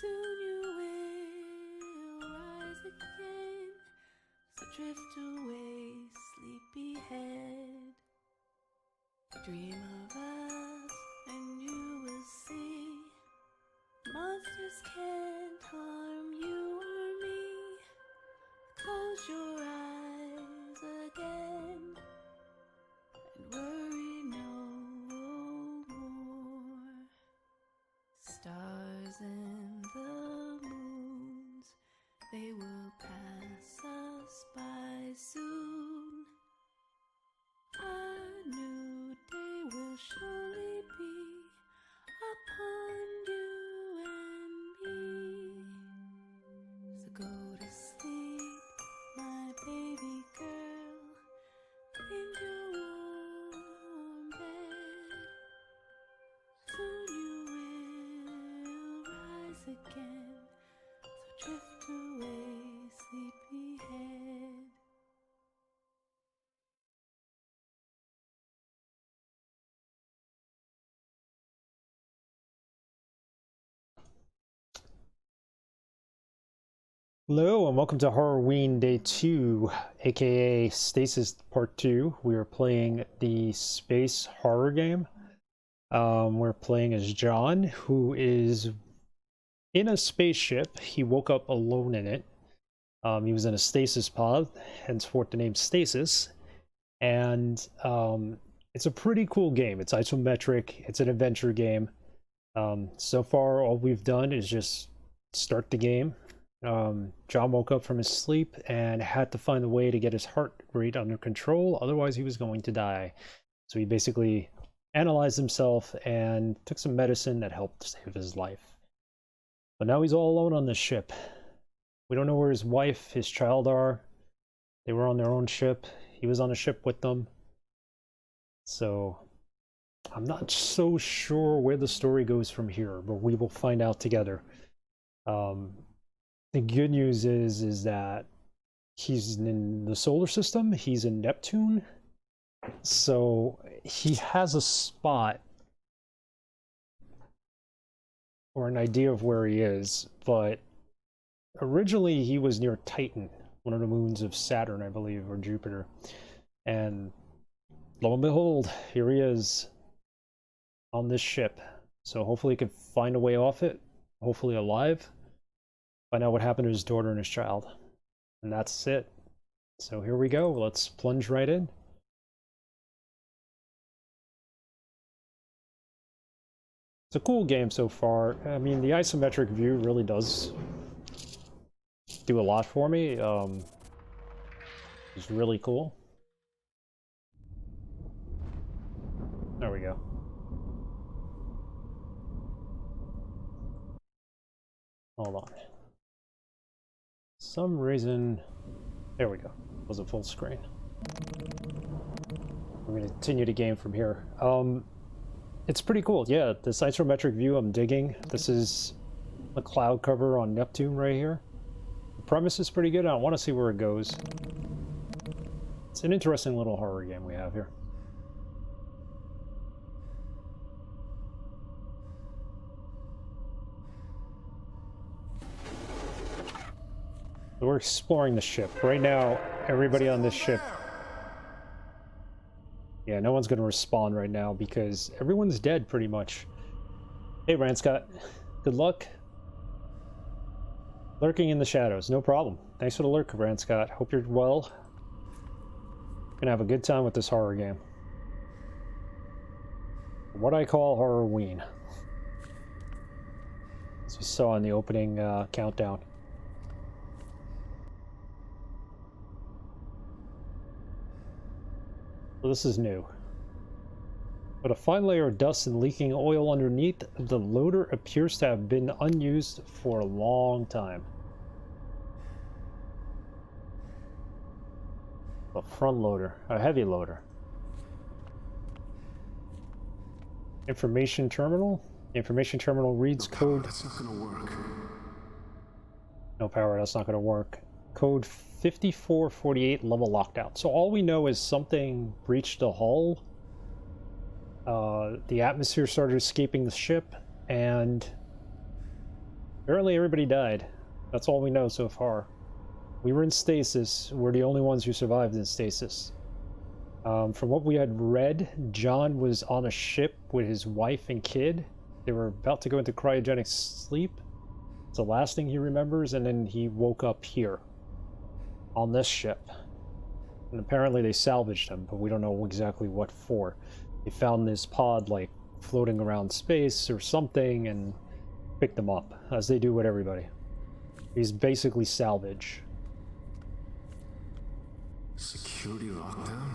Soon you will rise again, so drift away, sleepyhead. Dream of us, and you will see monsters can't harm you or me. Close your eyes again and worry no more. Stars and the moons, they will pass us by soon. A new day will surely be upon you and me. So go to sleep, my baby girl, in your warm bed. Soon you will rise again, so drift away, sleepyhead. Hello and welcome to Halloween Day 2, aka Stasis Part 2. We are playing the space horror game. We're playing as John, who is in a spaceship. He woke up alone in it. He was in a stasis pod, henceforth the name Stasis. And it's a pretty cool game. It's isometric, it's an adventure game. So far all we've done is just start the game. John woke up from his sleep and had to find a way to get his heart rate under control, otherwise he was going to die. So he basically analyzed himself and took some medicine that helped save his life. But now he's all alone on this ship. We don't know where his wife, his child are. They were on their own ship. He was on a ship with them. So I'm not so sure where the story goes from here, but we will find out together. The good news is that he's in the solar system, he's in Neptune, so he has a spot or an idea of where he is, but originally he was near Titan, one of the moons of Saturn, I believe, or Jupiter, and lo and behold, here he is on this ship. So hopefully he can find a way off it, hopefully alive. Find out what happened to his daughter and his child. And that's it. So here we go. Let's plunge right in. It's a cool game so far. I mean, the isometric view really does do a lot for me. It's really cool. There we go. Hold on. Some reason, there we go, it was a full screen. We're going to continue the game from here. It's pretty cool. Yeah, this isometric view I'm digging. This is a cloud cover on Neptune right here. The premise is pretty good. I want to see where it goes. It's an interesting little horror game we have here. We're exploring the ship. Right now, everybody on this ship... Yeah, no one's going to respawn right now because everyone's dead, pretty much. Hey, Ranscott. Good luck. Lurking in the shadows. No problem. Thanks for the lurk, Ranscott. Hope you're well. Gonna have a good time with this horror game. What I call Horrorween. As you saw in the opening countdown. So this is new. But a fine layer of dust and leaking oil underneath, the loader appears to have been unused for a long time. A front loader, a heavy loader. Information terminal? The information terminal reads code. That's not gonna work. No power, that's not gonna work. Code 5448 level locked out. So all we know is something breached the hull. The atmosphere started escaping the ship, and Apparently everybody died. That's all we know so far. We were in stasis. We're the only ones who survived in stasis. From what we had read, John was on a ship with his wife and kid. They were about to go into cryogenic sleep. It's the last thing he remembers, and then he woke up here. On this ship. And apparently they salvaged him, but we don't know exactly what for. They found this pod, like, floating around space or something, and picked him up, as they do with everybody. He's basically salvage. Security lockdown?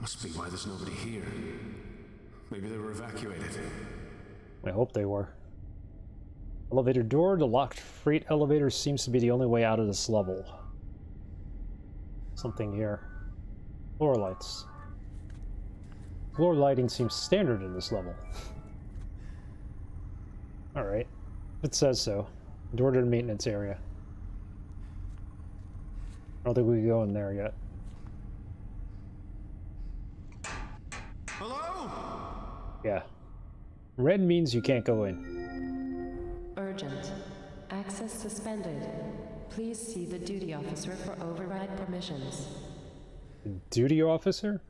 Must be why there's nobody here. Maybe they were evacuated. I hope they were. Elevator door. The locked freight elevator seems to be the only way out of this level. Something here. Floor lights. Floor lighting seems standard in this level. Alright. It says so. Door to the maintenance area. I don't think we can go in there yet. Hello? Yeah. Red means you can't go in. Urgent. Access suspended. Please see the duty officer for override permissions. The duty officer?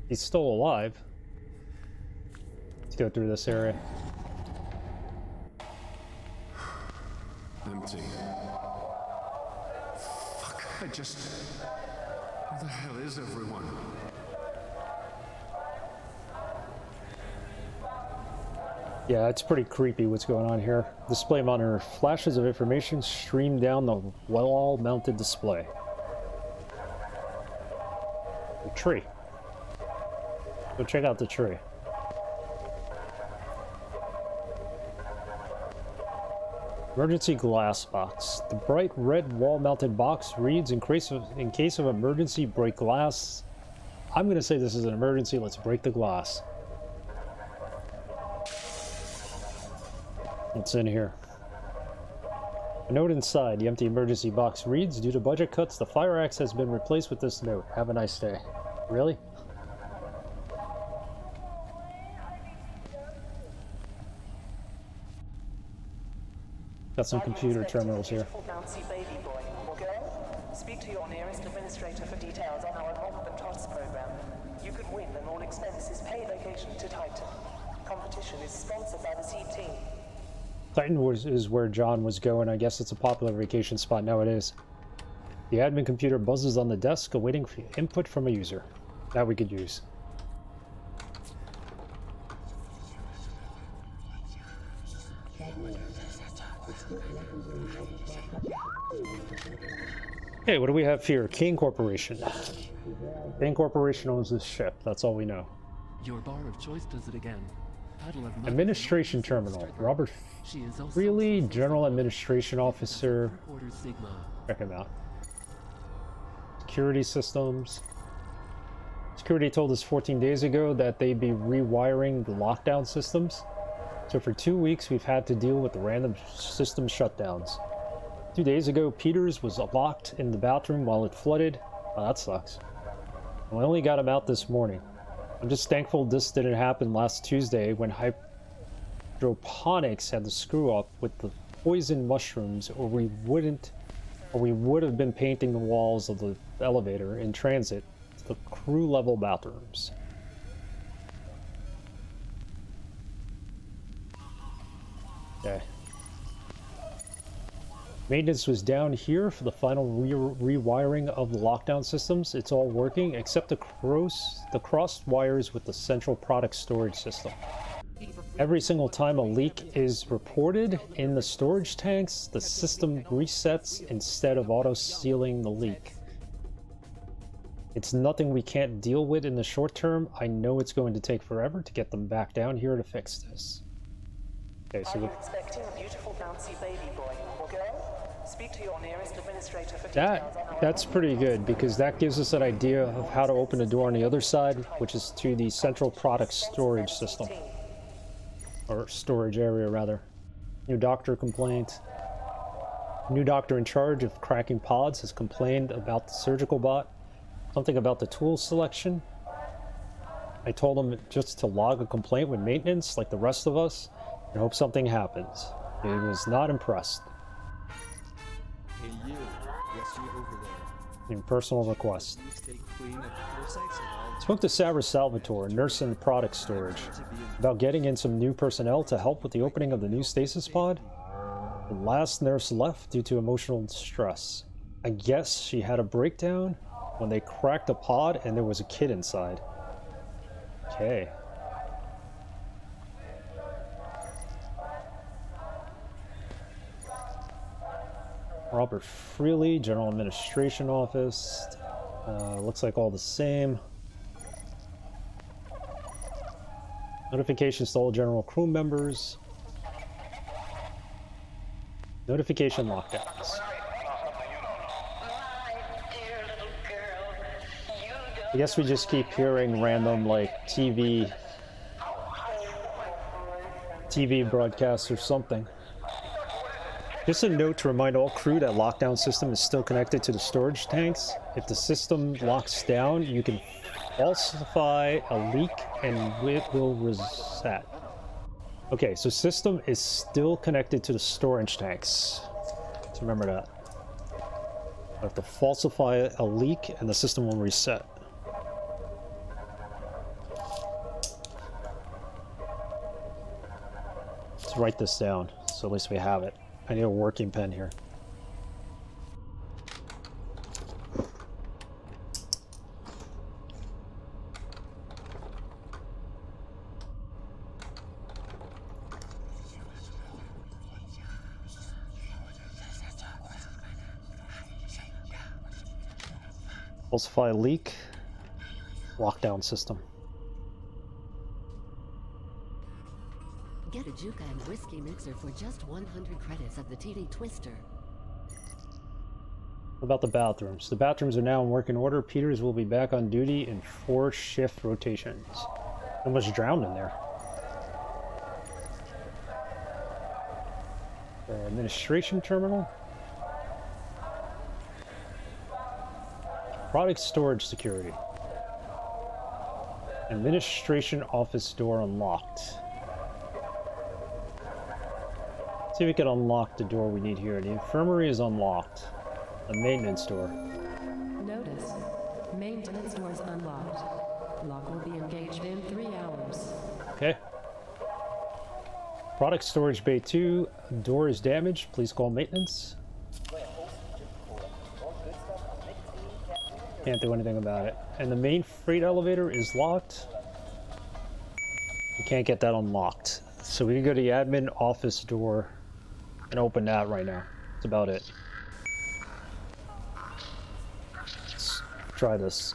He's still alive. Let's go through this area. Empty. Fuck, where the hell is everyone? Yeah, it's pretty creepy what's going on here. Display monitor. Flashes of information stream down the wall-mounted display. The tree. Go check out the tree. Emergency glass box. The bright red wall-mounted box reads, in case of emergency, break glass. I'm going to say this is an emergency. Let's break the glass. What's in here? A note inside. The empty emergency box reads, due to budget cuts, the fire axe has been replaced with this note. Have a nice day. Really? Got some computer terminals here. Baby boy or girl? Speak to your nearest administrator for details on our Mop and Toss program. You could win an all-expenses paid vacation to Titan. Competition is sponsored by the Seed team. Titan is where John was going. I guess it's a popular vacation spot now. It is. The admin computer buzzes on the desk, awaiting input from a user. That we could use. Okay, what do we have here? Kane Corporation. Kane Corporation owns this ship. That's all we know. Your bar of choice does it again. Administration Terminal. Robert Freely, General Administration Officer. Check him out. Security systems. Security told us 14 days ago that they'd be rewiring the lockdown systems. So for 2 weeks, we've had to deal with the random system shutdowns. 2 days ago, Peters was locked in the bathroom while it flooded. Oh, that sucks. And we only got him out this morning. I'm just thankful this didn't happen last Tuesday when hydroponics had to screw up with the poison mushrooms, or we would have been painting the walls of the elevator in transit to the crew level bathrooms. Okay. Maintenance was down here for the final rewiring of the lockdown systems. It's all working except the crossed wires with the central product storage system. Every single time a leak is reported in the storage tanks, the system resets instead of auto-sealing the leak. It's nothing we can't deal with in the short term. I know it's going to take forever to get them back down here to fix this. Okay, so Are you expecting a beautiful bouncy baby boy or girl? Speak to your nearest administrator for details on our that's pretty good, because that gives us an idea of how to open the door on the other side, which is to the central product storage system. Or storage area, rather. New doctor complaint. New doctor in charge of cracking pods has complained about the surgical bot. Something about the tool selection. I told him just to log a complaint with maintenance, like the rest of us, and hope something happens. He was not impressed. Hey you, yes you over there. In personal request. You stay clean of parasites at all. Spoke to Sarah Salvatore, nurse in product storage, about getting in some new personnel to help with the opening of the new stasis pod. The last nurse left due to emotional stress. I guess she had a breakdown when they cracked the pod and there was a kid inside. Okay. Robert Freely, General Administration Office. Looks like all the same. Notifications to all general crew members. Notification lockdowns. I guess we just keep hearing random, like, TV broadcasts or something. Just a note to remind all crew that lockdown system is still connected to the storage tanks. If the system locks down, you can falsify a leak and it will reset. Okay, so system is still connected to the storage tanks. So remember that. I have to falsify a leak and the system will reset. Let's write this down, so at least we have it. I need a working pen here. Falsify leak, lockdown system. Get a Juka and whiskey mixer for just 100 credits of the TD Twister. What about the bathrooms? The bathrooms are now in working order. Peters will be back on duty in 4 shift rotations. Almost drowned in there. The administration terminal. Product storage security. Administration office door unlocked. See if we can unlock the door we need here. The infirmary is unlocked. The maintenance door. Notice, maintenance doors unlocked. Lock will be engaged in 3 hours. Okay. Product storage bay 2. Door is damaged. Please call maintenance. Can't do anything about it. And the main freight elevator is locked. We can't get that unlocked. So we can go to the admin office door and open that right now. That's about it. Let's try this.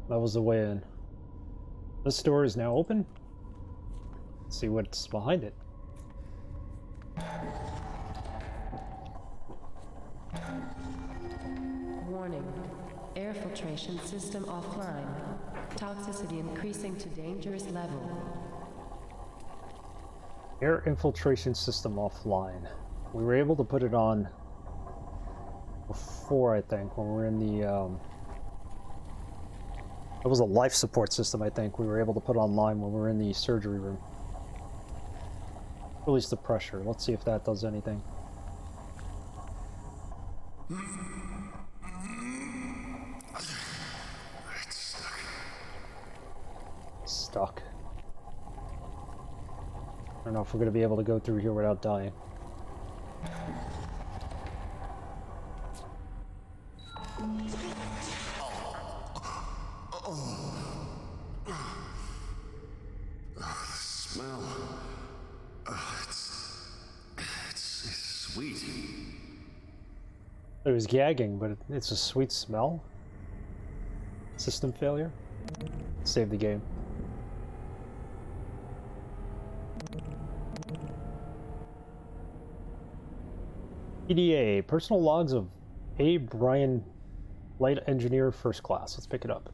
That was the way in. This door is now open. Let's see what's behind it. Warning. Air filtration system offline. Toxicity increasing to dangerous level. Air infiltration system offline. We were able to put it on before, I think, when we were in the it was a life support system, I think. We were able to put online when we were in the surgery room. Release the pressure. Let's see if that does anything. It's stuck. Stuck. I don't know if we're going to be able to go through here without dying. Smell. It's sweet. It was gagging, but it's a sweet smell. System failure. Save the game. PDA, personal logs of A. Brian, Light Engineer, First Class. Let's pick it up.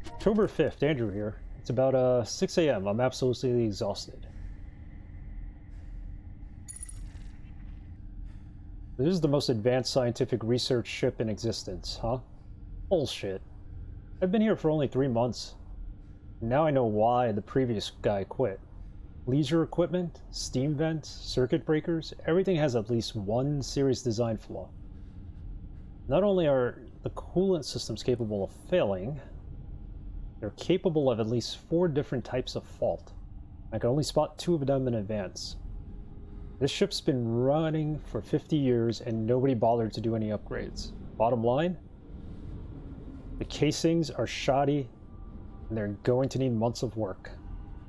October 5th, Andrew here. It's about 6 a.m. I'm absolutely exhausted. This is the most advanced scientific research ship in existence, huh? Bullshit. I've been here for only 3 months. Now I know why the previous guy quit. Leisure equipment, steam vents, circuit breakers, everything has at least one serious design flaw. Not only are the coolant systems capable of failing, they're capable of at least 4 different types of fault. I can only spot 2 of them in advance. This ship's been running for 50 years and nobody bothered to do any upgrades. Bottom line, the casings are shoddy and they're going to need months of work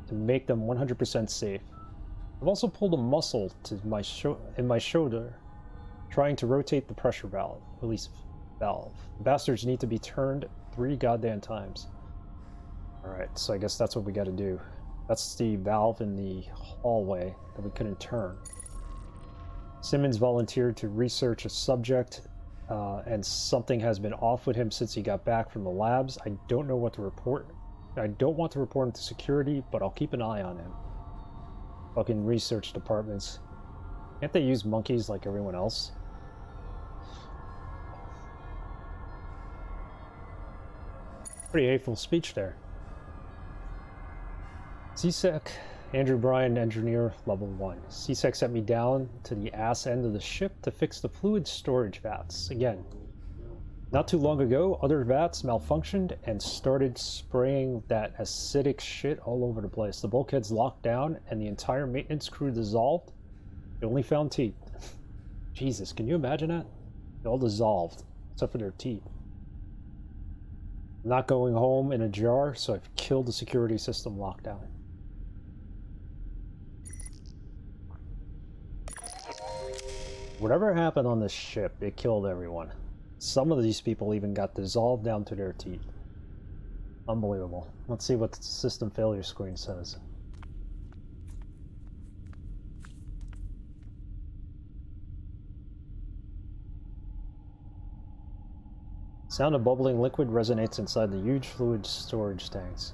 to make them 100% safe. I've also pulled a muscle in my shoulder trying to rotate the pressure valve, release valve. The bastards need to be turned 3 goddamn times. Alright, so I guess that's what we gotta do. That's the valve in the hallway that we couldn't turn. Simmons volunteered to research a subject, and something has been off with him since he got back from the labs. I don't know what to report. I don't want to report him to security, but I'll keep an eye on him. Fucking research departments. Can't they use monkeys like everyone else? Pretty hateful speech there. CSEC, Andrew Bryan, engineer, level 1. CSEC sent me down to the ass end of the ship to fix the fluid storage vats. Again, not too long ago, other vats malfunctioned and started spraying that acidic shit all over the place. The bulkheads locked down and the entire maintenance crew dissolved. They only found teeth. Jesus, can you imagine that? They all dissolved, except for their teeth. I'm not going home in a jar, so I've killed the security system lockdown. Whatever happened on this ship, it killed everyone. Some of these people even got dissolved down to their teeth. Unbelievable. Let's see what the system failure screen says. Sound of bubbling liquid resonates inside the huge fluid storage tanks.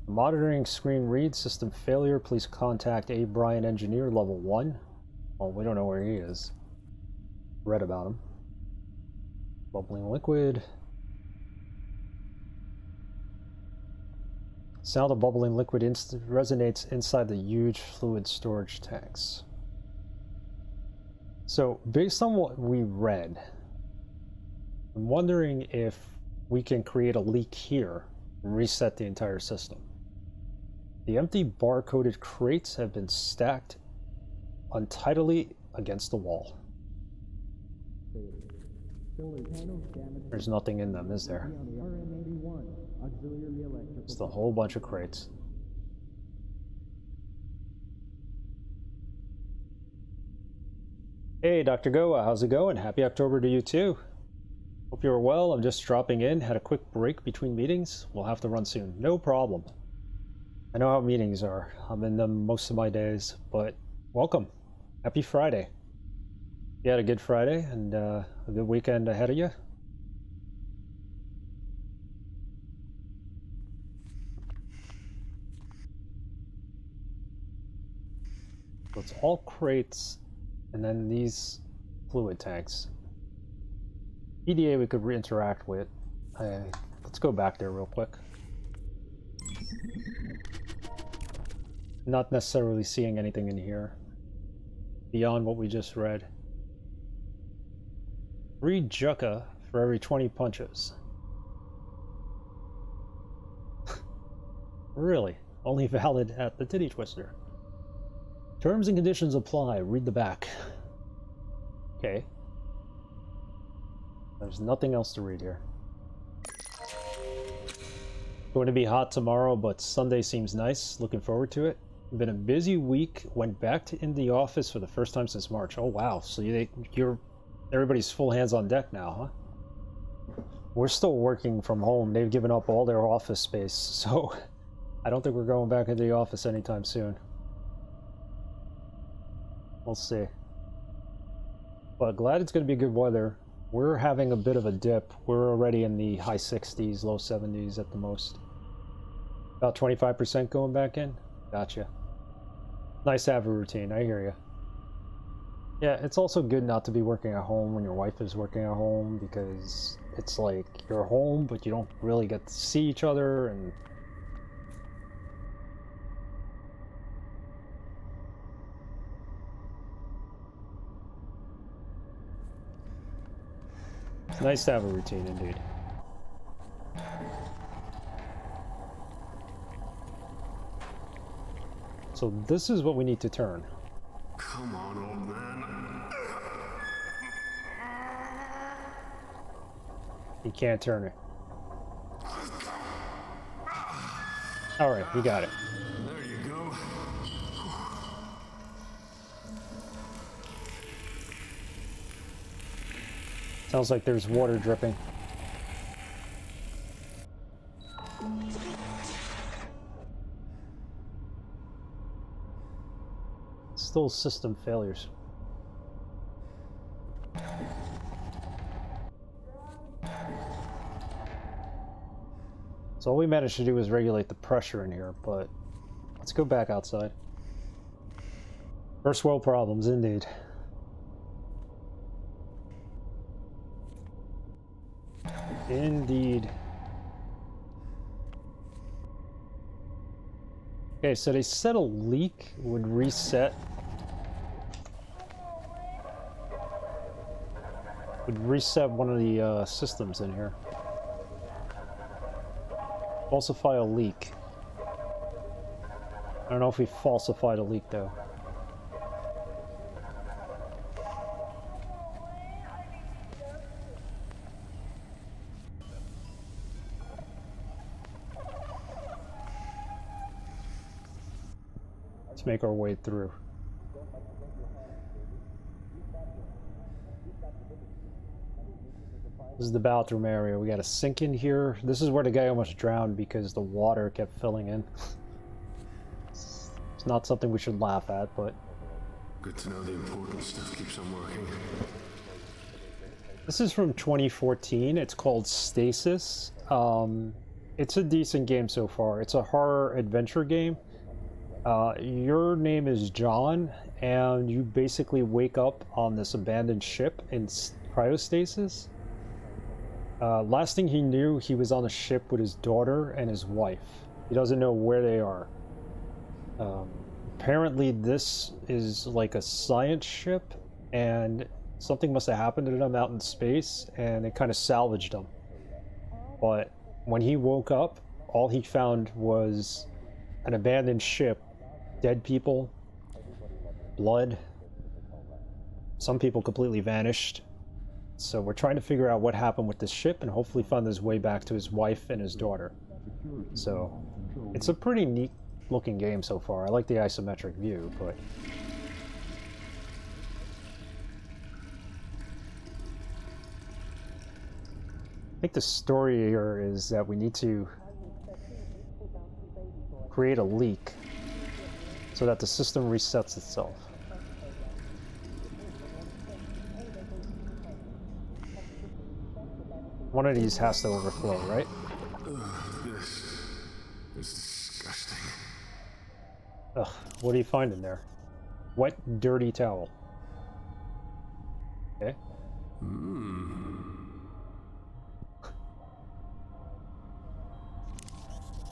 The monitoring screen reads system failure. Please contact A. Bryan, engineer, level 1. Well, we don't know where he is. Read about him. Bubbling liquid. Sound of bubbling liquid resonates inside the huge fluid storage tanks. So, based on what we read, I'm wondering if we can create a leak here and reset the entire system. The empty bar-coded crates have been stacked untidily against the wall. There's nothing in them, is there? Just a whole bunch of crates. Hey, Dr. Goa, how's it going? Happy October to you too. Hope you're well. I'm just dropping in. Had a quick break between meetings. We'll have to run soon. No problem. I know how meetings are. I'm in them most of my days, but welcome. Happy Friday. You had a good Friday and a good weekend ahead of you. So it's all crates and then these fluid tanks. EDA we could interact with. Let's go back there real quick. Not necessarily seeing anything in here beyond what we just read. 3 Jucca for every 20 punches. Really? Only valid at the Titty Twister. Terms and conditions apply. Read the back. Okay. There's nothing else to read here. Going to be hot tomorrow, but Sunday seems nice. Looking forward to it. Been a busy week. Went back in the office for the first time since March. Oh wow! So you're everybody's full hands on deck now, huh? We're still working from home. They've given up all their office space, so I don't think we're going back into the office anytime soon. We'll see. But glad it's going to be good weather. We're having a bit of a dip. We're already in the high 60s, low 70s at the most. About 25% going back in? Gotcha. Nice to have a routine, I hear you. Yeah, it's also good not to be working at home when your wife is working at home, because it's like you're home, but you don't really get to see each other, and it's nice to have a routine, indeed. So this is what we need to turn. Come on, old man. You can't turn it. Alright, we got it. There you go. Sounds like there's water dripping. Still system failures. So all we managed to do was regulate the pressure in here, but let's go back outside. First world problems, indeed. Indeed. Okay, so they said a leak would reset. Would reset one of the systems in here. Falsify a leak. I don't know if we falsified a leak though. Let's make our way through. This is the bathroom area. We got a sink in here. This is where the guy almost drowned because the water kept filling in. It's not something we should laugh at, but... Good to know the important stuff keeps on working. This is from 2014. It's called STASIS. It's a decent game so far. It's a horror adventure game. Your name is John, and you basically wake up on this abandoned ship in cryostasis. Last thing he knew, he was on a ship with his daughter and his wife. He doesn't know where they are. Apparently this is like a science ship, and something must have happened to them out in space, and it kind of salvaged them. But when he woke up, all he found was an abandoned ship, dead people, blood. Some people completely vanished. So we're trying to figure out what happened with this ship and hopefully find his way back to his wife and his daughter. So it's a pretty neat looking game so far. I like the isometric view, but... I think the story here is that we need to create a leak so that the system resets itself. One of these has to overflow, right? This is disgusting. Ugh, what do you find in there? Wet, dirty towel. Okay.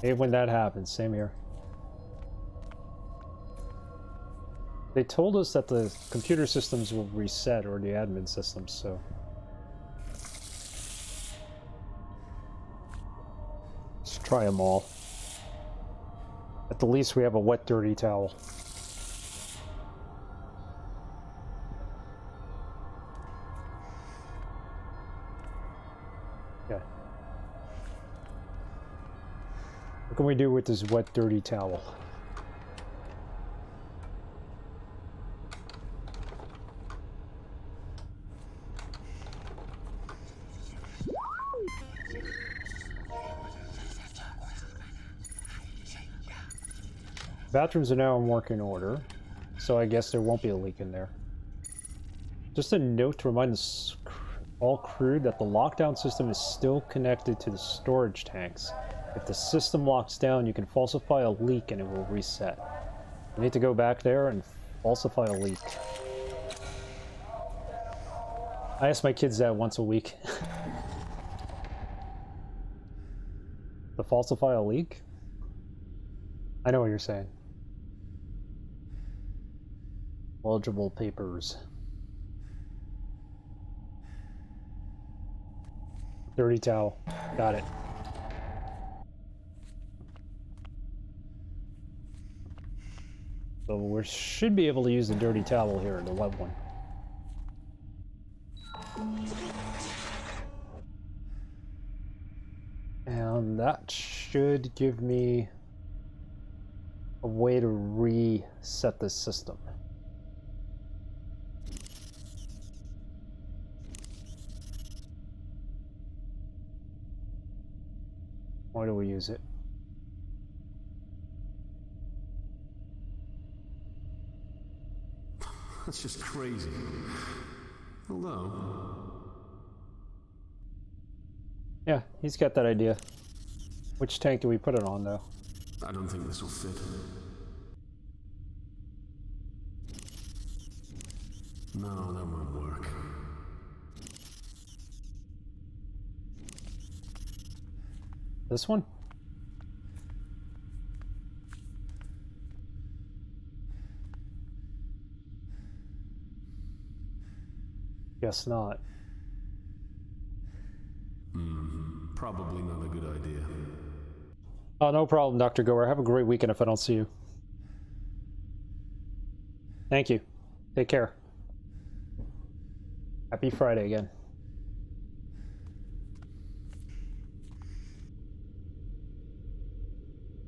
Hey, when that happens, same here. They told us that the computer systems will reset, or the admin systems, so... let's try them all. At the least we have a wet, dirty towel. Okay. What can we do with this wet, dirty towel? Bathrooms are now in working order, so I guess there won't be a leak in there. Just a note to remind all crew that the lockdown system is still connected to the storage tanks. If the system locks down, you can falsify a leak and it will reset. You need to go back there and falsify a leak. I ask my kids that once a week. To falsify a leak? I know what you're saying. Legible papers. Dirty towel. Got it. So we should be able to use the dirty towel here, the wet one. And that should give me a way to reset this system. Why do we use it? That's just crazy. Hello. Yeah, he's got that idea. Which tank do we put it on, though? I don't think this will fit. No, that won't work. This one? Guess not. Probably not a good idea. Oh, no problem, Dr. Goer. Have a great weekend if I don't see you. Thank you. Take care. Happy Friday again.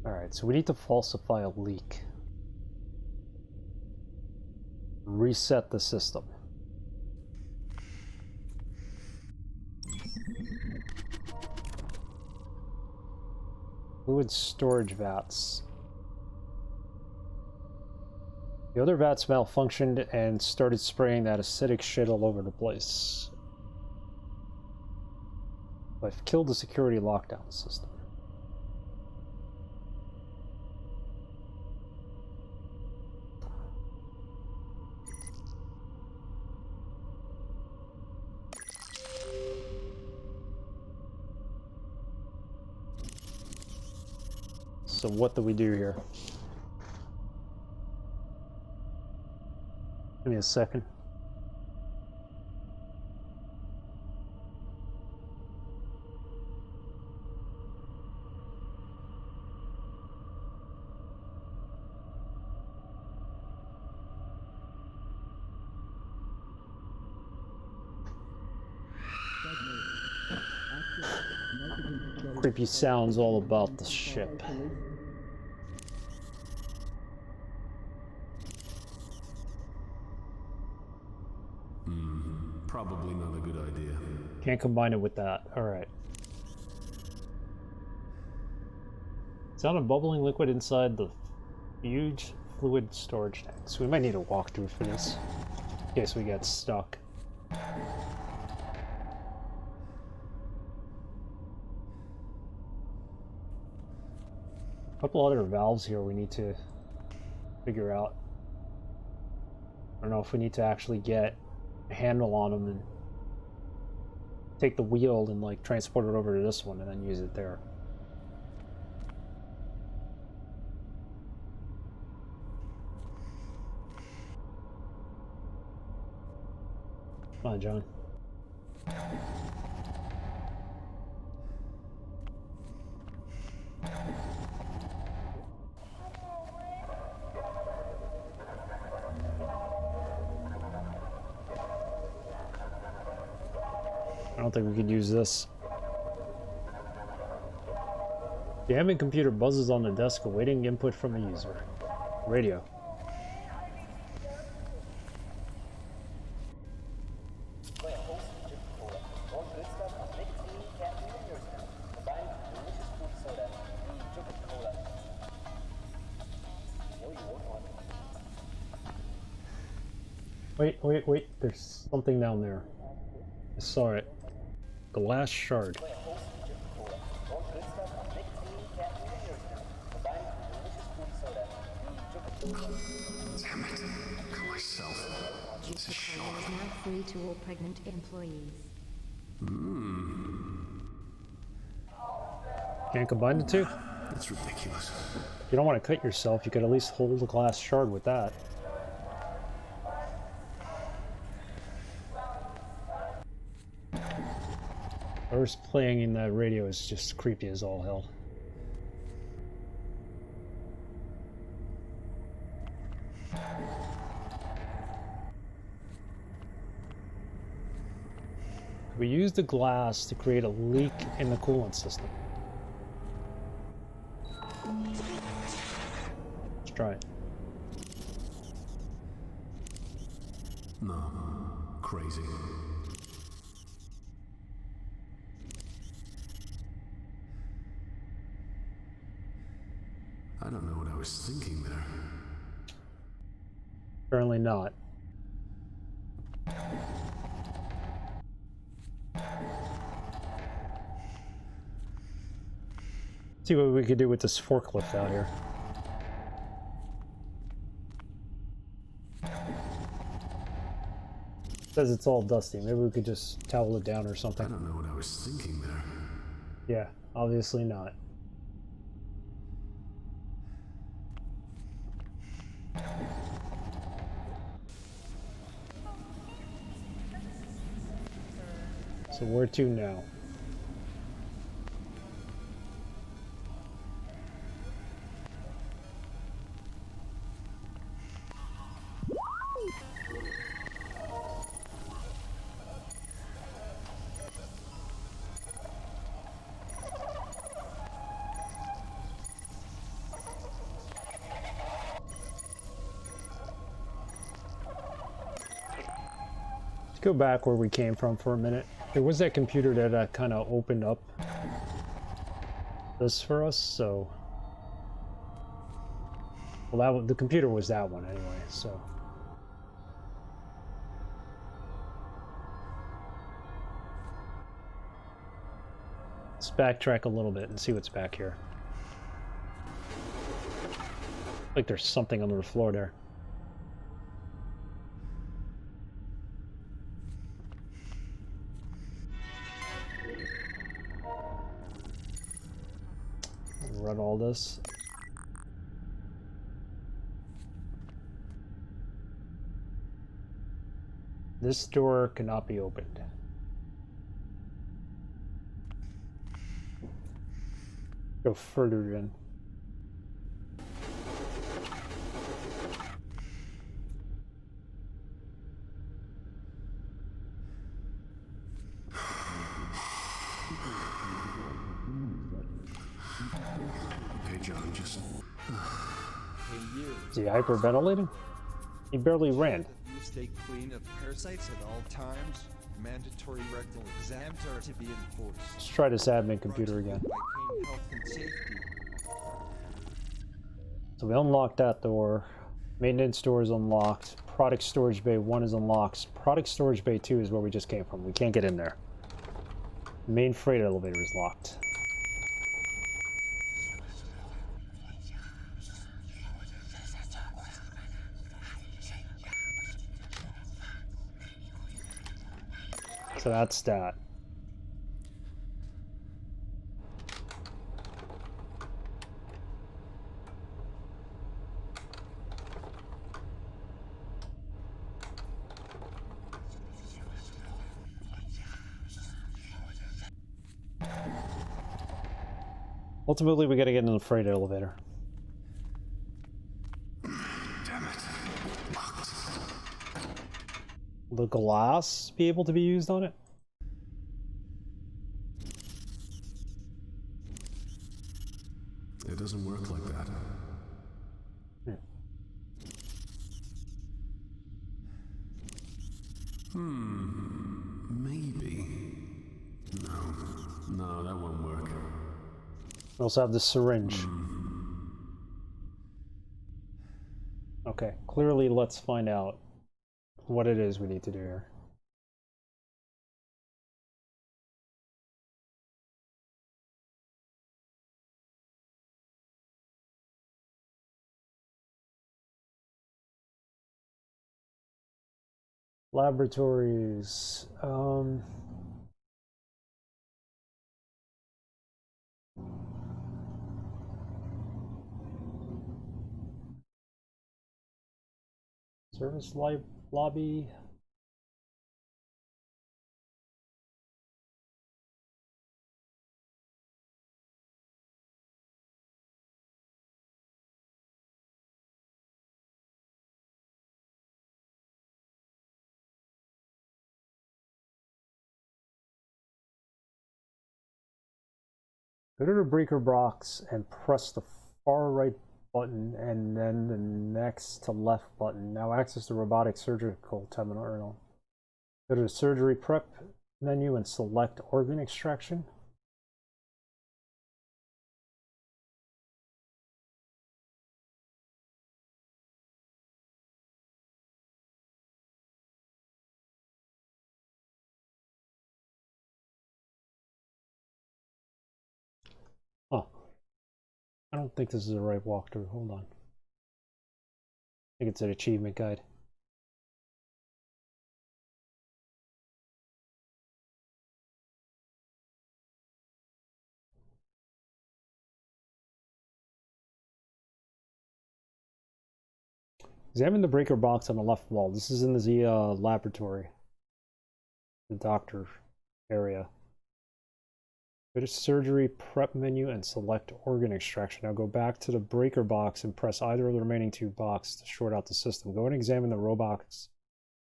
Alright, so we need to falsify a leak. Reset the system. Fluid storage vats. The other vats malfunctioned and started spraying that acidic shit all over the place. I've killed the security lockdown system. So what do we do here? Give me a second. Creepy sounds all about the ship. Probably not a good idea. Can't combine it with that. Alright. Sound of bubbling liquid inside the huge fluid storage tank. So we might need a walkthrough for this. In case we get stuck. A couple other valves here we need to figure out. I don't know if we need to actually get a handle on them and take the wheel and like transport it over to this one and then use it there. Come on, John. I don't think we could use this. The admin computer buzzes on the desk awaiting input from the user. Radio. Wait, there's something down there. I saw it. Glass shard. Damn it. Kill myself. This is Juice is now free to all pregnant employees. Can't combine the two? That's ridiculous. If you don't want to cut yourself, you could at least hold a glass shard with that. Whoever's playing in that radio is just creepy as all hell. We used the glass to create a leak in the coolant system. Let's try it. No. Crazy. I don't know what I was thinking there. Apparently not. See what we could do with this forklift out here. Says it's all dusty. Maybe we could just towel it down or something. I don't know what I was thinking there. Yeah, obviously not. So where to now? Go back where we came from for a minute. There was that computer that kind of opened up this for us, so... Well, the computer was that one anyway, so... Let's backtrack a little bit and see what's back here. Like there's something under the floor there. Run all this. This door cannot be opened. Go further in. Okay, John, just... Hey, you. Is he hyperventilating? He barely ran. You stay clean of parasites at all times. Mandatory rectal exams are to be enforced. Let's try this admin computer again. By Kane Health and Safety. So we unlocked that door. Maintenance door is unlocked. Product storage bay 1 is unlocked. Product storage bay 2 is where we just came from. We can't get in there. Main freight elevator is locked. So that's that. Ultimately, we gotta get in the freight elevator. Damn it. Locked. Will the glass be able to be used on it? It doesn't work like that. Maybe. No, that won't work. We also have the syringe. Okay, clearly let's find out what it is we need to do here. Laboratories. Service lobby. Go to the breaker box and press the far right button and then the next to left button. Now access the robotic surgical terminal. Go to the surgery prep menu and select organ extraction. Oh, I don't think this is the right walkthrough. Hold on. I think it's an achievement guide. Examine the breaker box on the left wall. This is in the laboratory, the doctor area. Go to surgery prep menu and select organ extraction. Now go back to the breaker box and press either of the remaining two boxes to short out the system. Go and examine the robot's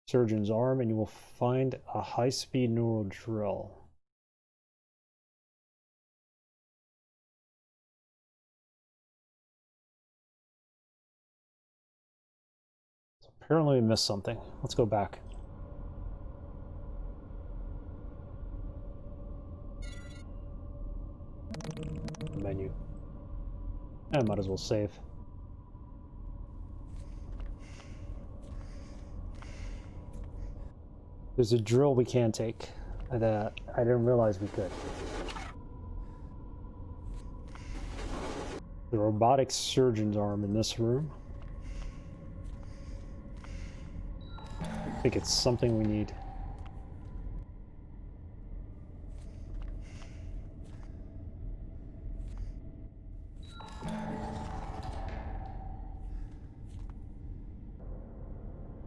surgeon's arm and you will find a high-speed neural drill. So apparently we missed something. Let's go back. Menu. I might as well save. There's a drill we can take that I didn't realize we could. The robotic surgeon's arm in this room. I think it's something we need.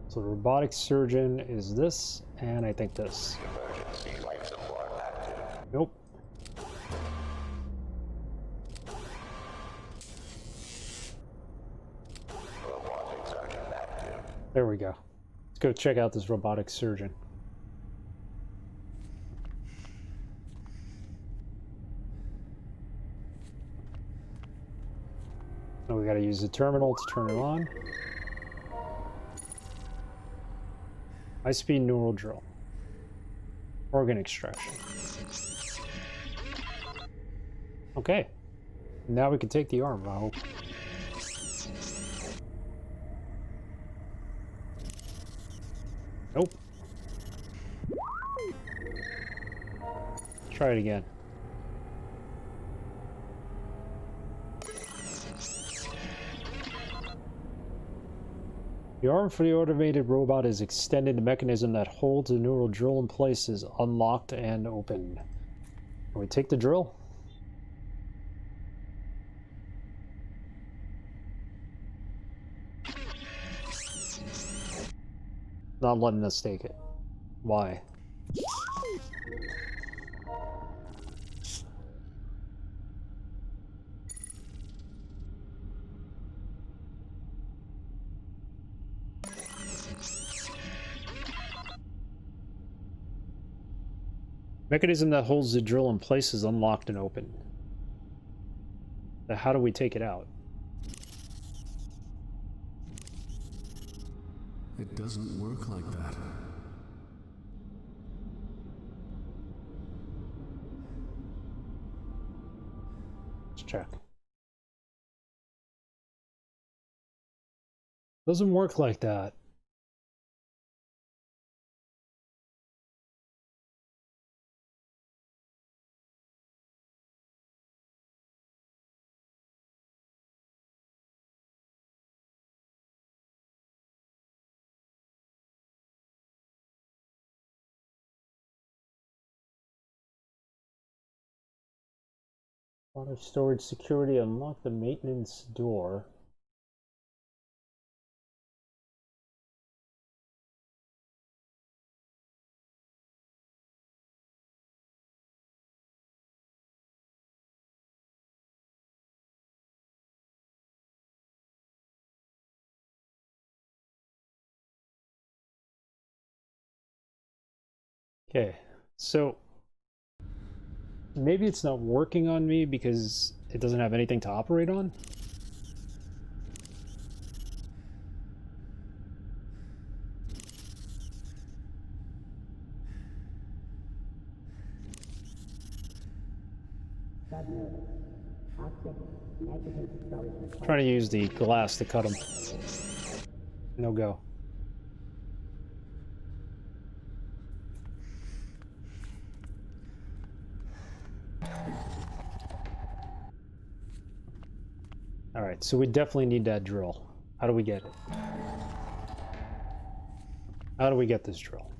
So the robotic surgeon is this, and I think this. Emergency life support active. Nope. Robotic surgeon active. There we go. Let's go check out this robotic surgeon. Now we gotta use the terminal to turn it on. High-speed neural drill. Organ extraction. Okay. Now we can take the arm, I hope. Nope. Try it again. The arm for the automated robot is extended. The mechanism that holds the neural drill in place is unlocked and open. Can we take the drill? Not letting us take it. Why? Mechanism that holds the drill in place is unlocked and open. How do we take it out? It doesn't work like that. Let's check. Doesn't work like that. Auto storage security, unlock the maintenance door. Okay, so maybe it's not working on me because it doesn't have anything to operate on. Trying to use the glass to cut him. No go. Alright, so we definitely need that drill. How do we get it? How do we get this drill?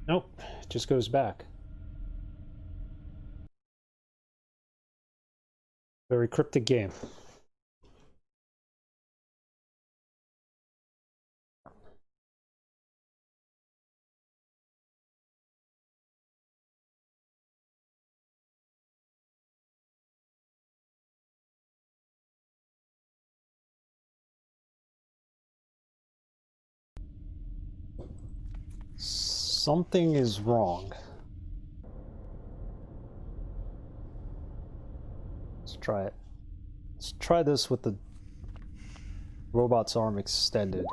Nope, it just goes back. Very cryptic game. Something is wrong. Let's try it. Let's try this with the robot's arm extended.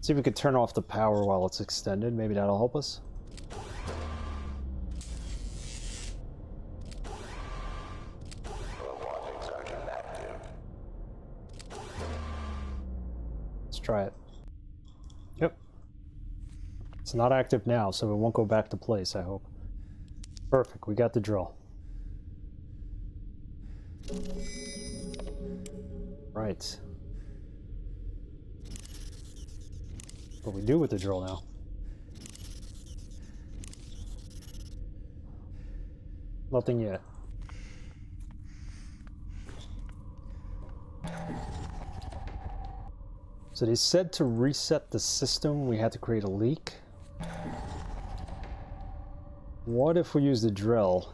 See if we could turn off the power while it's extended. Maybe that'll help us. Let's try it. Yep. It's not active now, so it won't go back to place, I hope. Perfect, we got the drill. Right. What do we do with the drill now? Nothing yet. So they said to reset the system, we had to create a leak. What if we use the drill?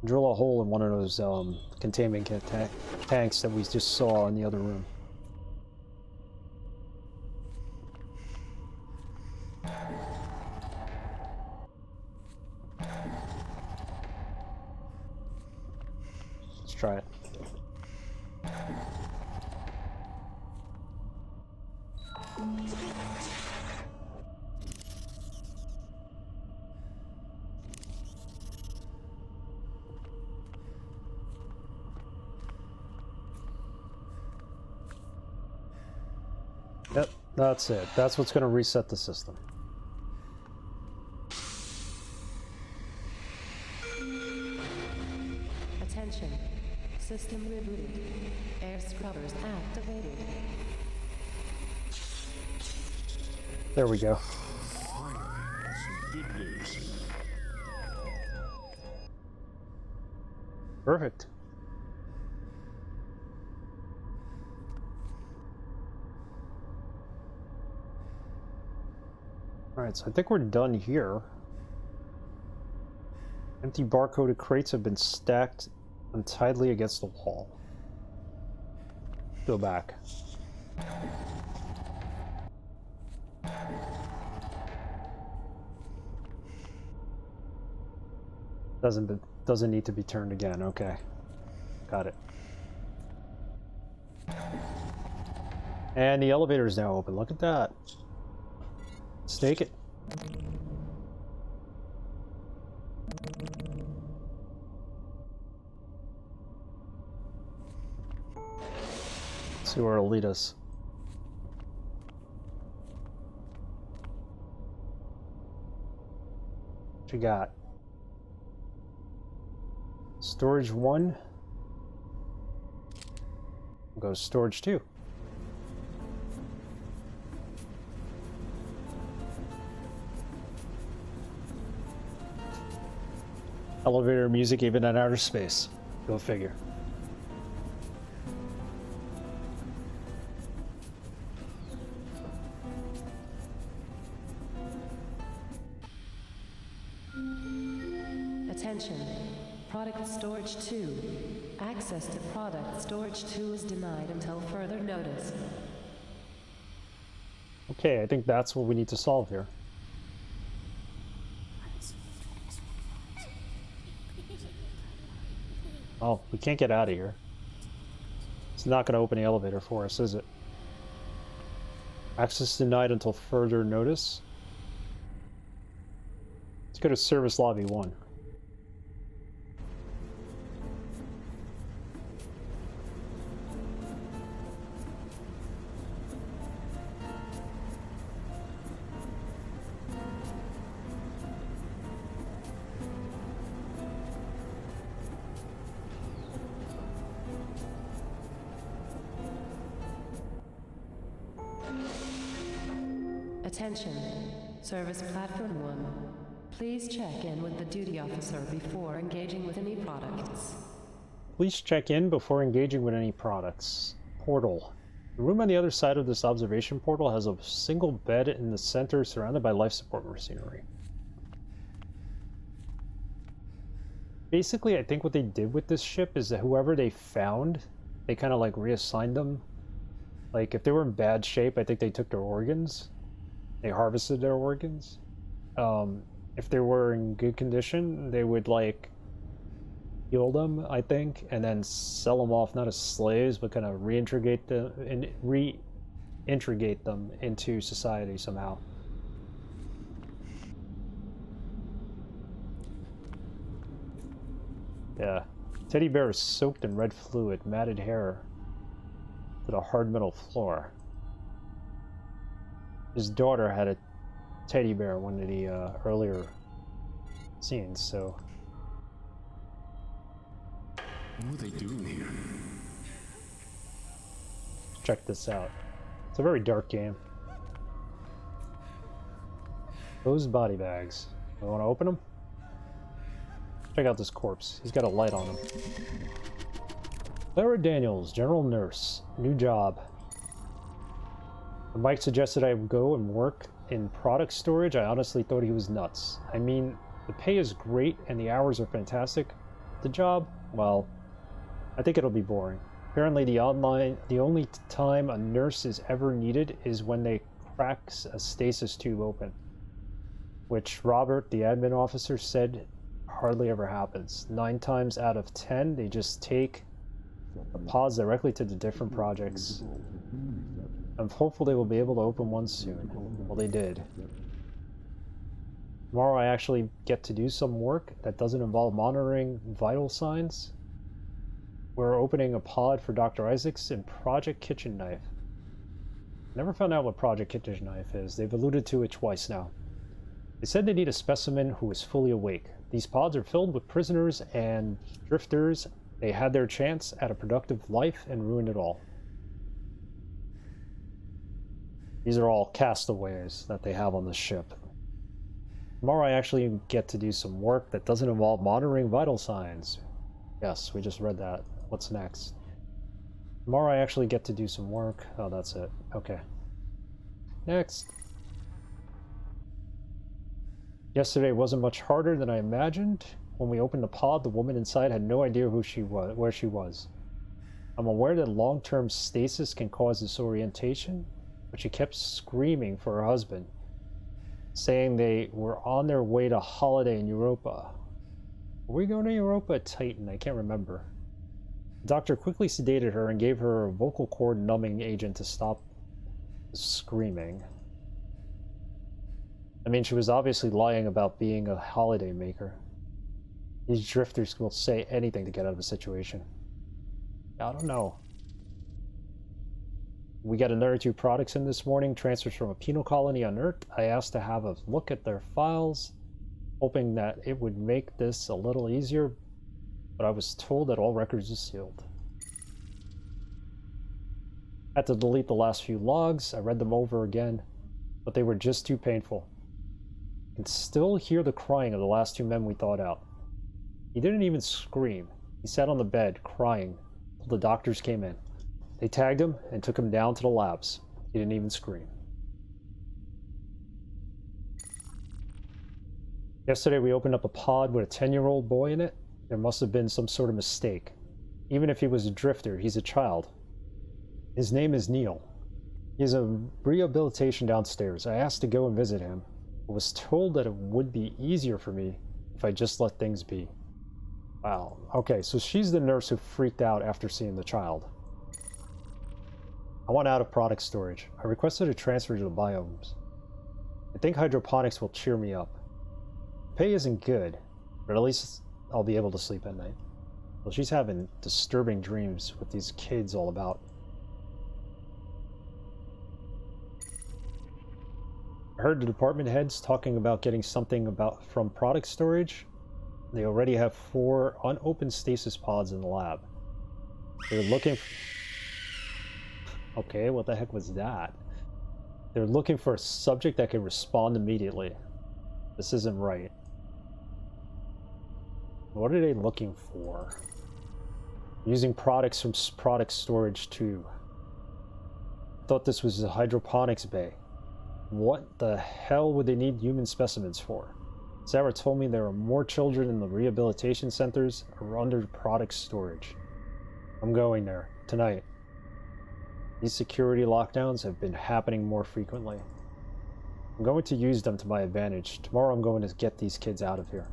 Drill a hole in one of those containment tanks that we just saw in the other room. Let's try it. Yep, that's it. That's what's going to reset the system. Attention. System rebooted. Air scrubbers activated. There we go. Perfect. Alright, so I think we're done here. Empty barcoded crates have been stacked untidily against the wall. Go back. Doesn't need to be turned again. Okay. Got it. And the elevator is now open. Look at that. Let's take it. See where it'll lead us. What you got? Storage 1. We'll go to storage 2. Elevator music even in outer space. Go figure. Attention. Product Storage 2. Access to Product Storage 2 is denied until further notice. Okay, I think that's what we need to solve here. Oh, we can't get out of here. It's not going to open the elevator for us, is it? Access denied until further notice. Let's go to Service Lobby 1. Attention. Service Platform 1. Please check in with the duty officer before engaging with any products. Please check in before engaging with any products. Portal. The room on the other side of this observation portal has a single bed in the center surrounded by life support machinery. Basically, I think what they did with this ship is that whoever they found, they kind of like reassigned them. Like, if they were in bad shape, I think they took their organs. They harvested their organs. If they were in good condition, they would like heal them, I think, and then sell them off not as slaves, but kind of reintegrate them into society somehow. Yeah, teddy bear is soaked in red fluid, matted hair to the hard metal floor. His daughter had a teddy bear in one of the earlier scenes, so... What are they doing here? Check this out. It's a very dark game. Those body bags. We want to open them? Check out this corpse. He's got a light on him. Clara Daniels, General Nurse. New job. When Mike suggested I go and work in product storage, I honestly thought he was nuts. I mean, the pay is great and the hours are fantastic. The job, well, I think it'll be boring. Apparently the only time a nurse is ever needed is when they crack a stasis tube open. Which Robert, the admin officer, said hardly ever happens. 9 times out of 10, they just take the pods directly to the different projects. I'm hopeful they will be able to open one soon. Well, they did. Tomorrow I actually get to do some work that doesn't involve monitoring vital signs. We're opening a pod for Dr. Isaacs in Project Kitchen Knife. Never found out what Project Kitchen Knife is. They've alluded to it twice now. They said they need a specimen who is fully awake. These pods are filled with prisoners and drifters. They had their chance at a productive life and ruined it all. These are all castaways that they have on the ship. Tomorrow I actually get to do some work that doesn't involve monitoring vital signs. Yes, we just read that. What's next? Tomorrow I actually get to do some work. Oh, that's it. Okay. Next. Yesterday wasn't much harder than I imagined. When we opened the pod, the woman inside had no idea who she was, where she was. I'm aware that long-term stasis can cause disorientation, but she kept screaming for her husband, saying they were on their way to holiday in Europa. Were we going to Europa at Titan? I can't remember. The doctor quickly sedated her and gave her a vocal cord numbing agent to stop screaming. I mean, she was obviously lying about being a holiday maker. These drifters will say anything to get out of a situation. I don't know. We got another 2 products in this morning, transfers from a penal colony on Earth. I asked to have a look at their files, hoping that it would make this a little easier, but I was told that all records are sealed. I had to delete the last few logs. I read them over again, but they were just too painful. I can still hear the crying of the last 2 men we thought out. He didn't even scream. He sat on the bed, crying, until the doctors came in. They tagged him and took him down to the labs. He didn't even scream. Yesterday we opened up a pod with a 10-year-old boy in it. There must have been some sort of mistake. Even if he was a drifter, he's a child. His name is Neil. He has a rehabilitation downstairs. I asked to go and visit him, but was told that it would be easier for me if I just let things be. Wow. Okay, so she's the nurse who freaked out after seeing the child. I want out of product storage. I requested a transfer to the biomes. I think hydroponics will cheer me up. Pay isn't good, but at least I'll be able to sleep at night. Well, she's having disturbing dreams with these kids all about. I heard the department heads talking about getting something from product storage. They already have 4 unopened stasis pods in the lab. They're looking Okay, what the heck was that? They're looking for a subject that can respond immediately. This isn't right. What are they looking for? Using products from product storage too. I thought this was a hydroponics bay. What the hell would they need human specimens for? Sarah told me there are more children in the rehabilitation centers or under product storage. I'm going there tonight. These security lockdowns have been happening more frequently. I'm going to use them to my advantage. Tomorrow I'm going to get these kids out of here.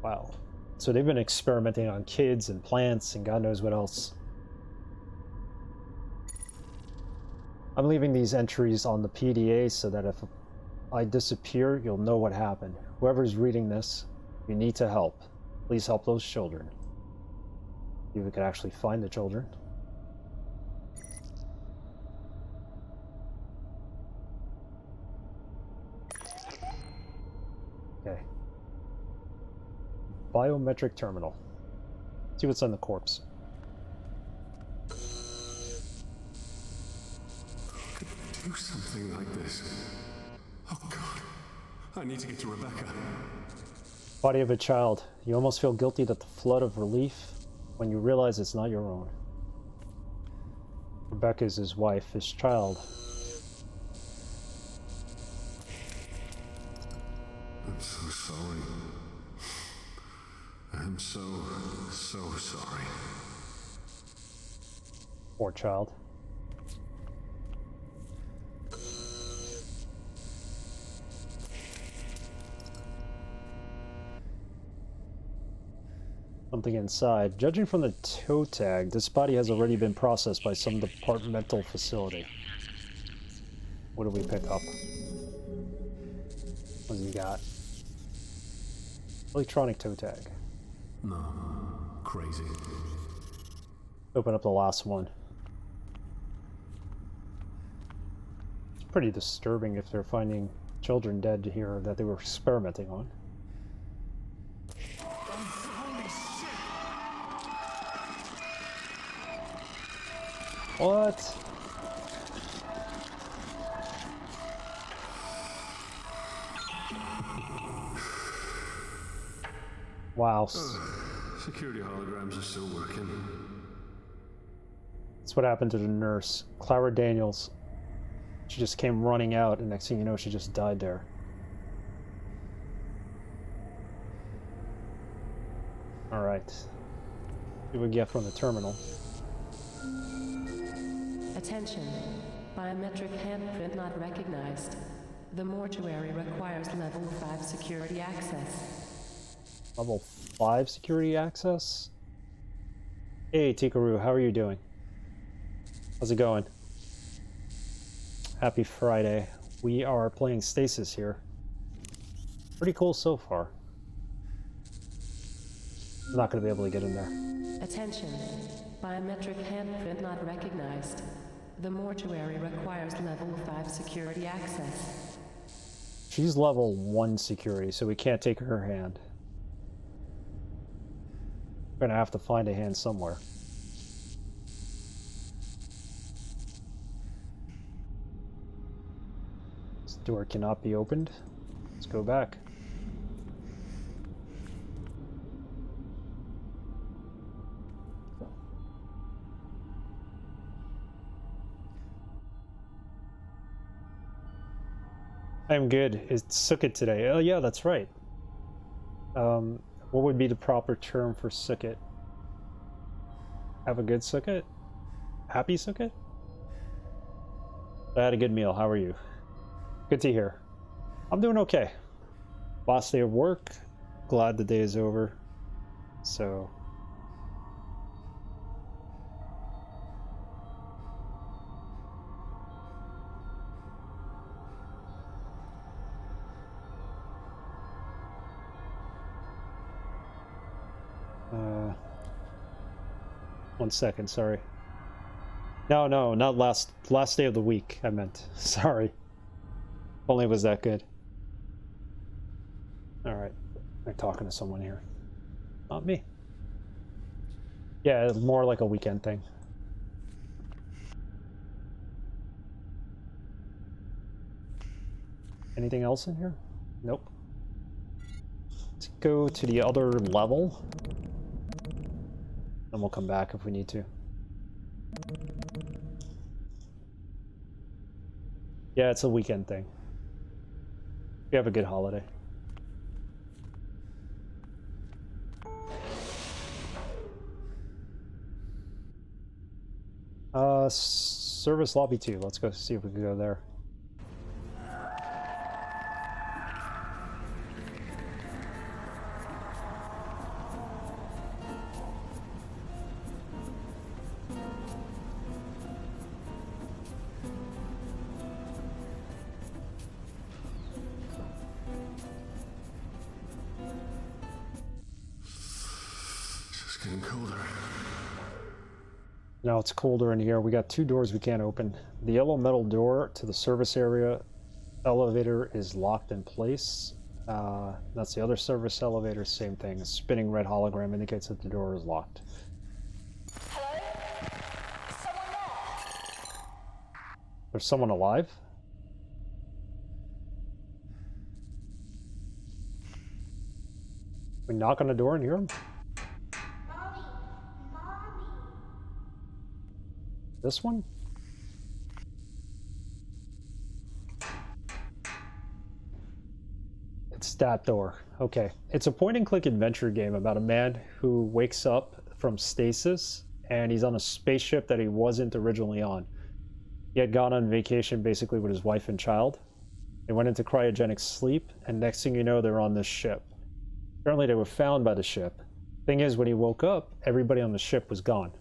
Wow. So they've been experimenting on kids and plants and God knows what else. I'm leaving these entries on the PDA so that if I disappear, you'll know what happened. Whoever's reading this, you need to help. Please help those children. If we could actually find the children. Okay. Biometric terminal. See what's on the corpse. Do something like this. Oh God. I need to get to Rebecca. Body of a child. You almost feel guilty that the flood of relief when you realize it's not your own. Rebecca is his wife, his child. I'm so sorry. I'm so sorry. Poor child. Something inside. Judging from the toe tag, this body has already been processed by some departmental facility. What do we pick up? What does he got? Electronic toe tag. No. Crazy. Open up the last one. It's pretty disturbing if they're finding children dead here that they were experimenting on. What? Wow. Security holograms are still working. That's what happened to the nurse, Clara Daniels. She just came running out, and next thing you know, she just died there. Alright. What do we get from the terminal? Attention. Biometric handprint not recognized. The mortuary requires level 5 security access. Level 5 security access? Hey, Tikaru, how are you doing? How's it going? Happy Friday. We are playing Stasis here. Pretty cool so far. I'm not going to be able to get in there. Attention. Biometric handprint not recognized. The mortuary requires level 5 security access. She's level 1 security, so we can't take her hand. We're gonna have to find a hand somewhere. This door cannot be opened. Let's go back. I'm good. It's Sukkot today. Oh yeah, that's right. What would be the proper term for Sukkot? Have a good Sukkot? Happy Sukkot? I had a good meal. How are you? Good to hear. I'm doing okay. Last day of work. Glad the day is over. So... one second, sorry. No, not last day of the week, I meant. Sorry. If only it was that good. Alright. I'm talking to someone here. Not me. Yeah, more like a weekend thing. Anything else in here? Nope. Let's go to the other level. Then we'll come back if we need to. Yeah, it's a weekend thing. You have a good holiday. Service lobby 2. Let's go see if we can go there. Now it's colder in here. We got 2 doors we can't open. The yellow metal door to the service area elevator is locked in place. That's the other service elevator, same thing. A spinning red hologram indicates that the door is locked. Hello? Is someone there? There's someone alive? We knock on the door and hear him? This one? It's that door. Okay. It's a point-and-click adventure game about a man who wakes up from stasis and he's on a spaceship that he wasn't originally on. He had gone on vacation basically with his wife and child. They went into cryogenic sleep, and next thing you know, they're on this ship. Apparently they were found by the ship. Thing is, when he woke up, everybody on the ship was gone.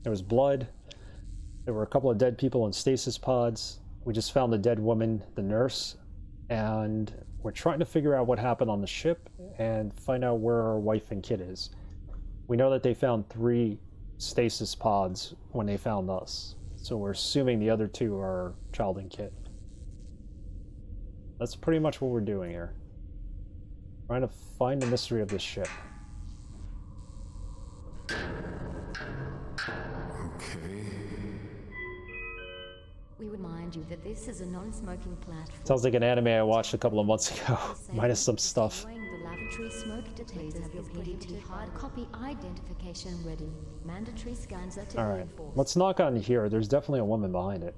There was blood. There were a couple of dead people in stasis pods. We just found the dead woman, the nurse, and we're trying to figure out what happened on the ship and find out where our wife and kid is. We know that they found 3 stasis pods when they found us, so we're assuming the other 2 are child and kid. That's pretty much what we're doing here. Trying to find the mystery of this ship. We remind you that this is a non-smoking platform. Sounds like an anime I watched a couple of months ago, minus some stuff. The lavatory smoke detectors have your PDT hard copy identification ready. Mandatory scans are to be Alright, enforced. let's knock on here. There's definitely a woman behind it.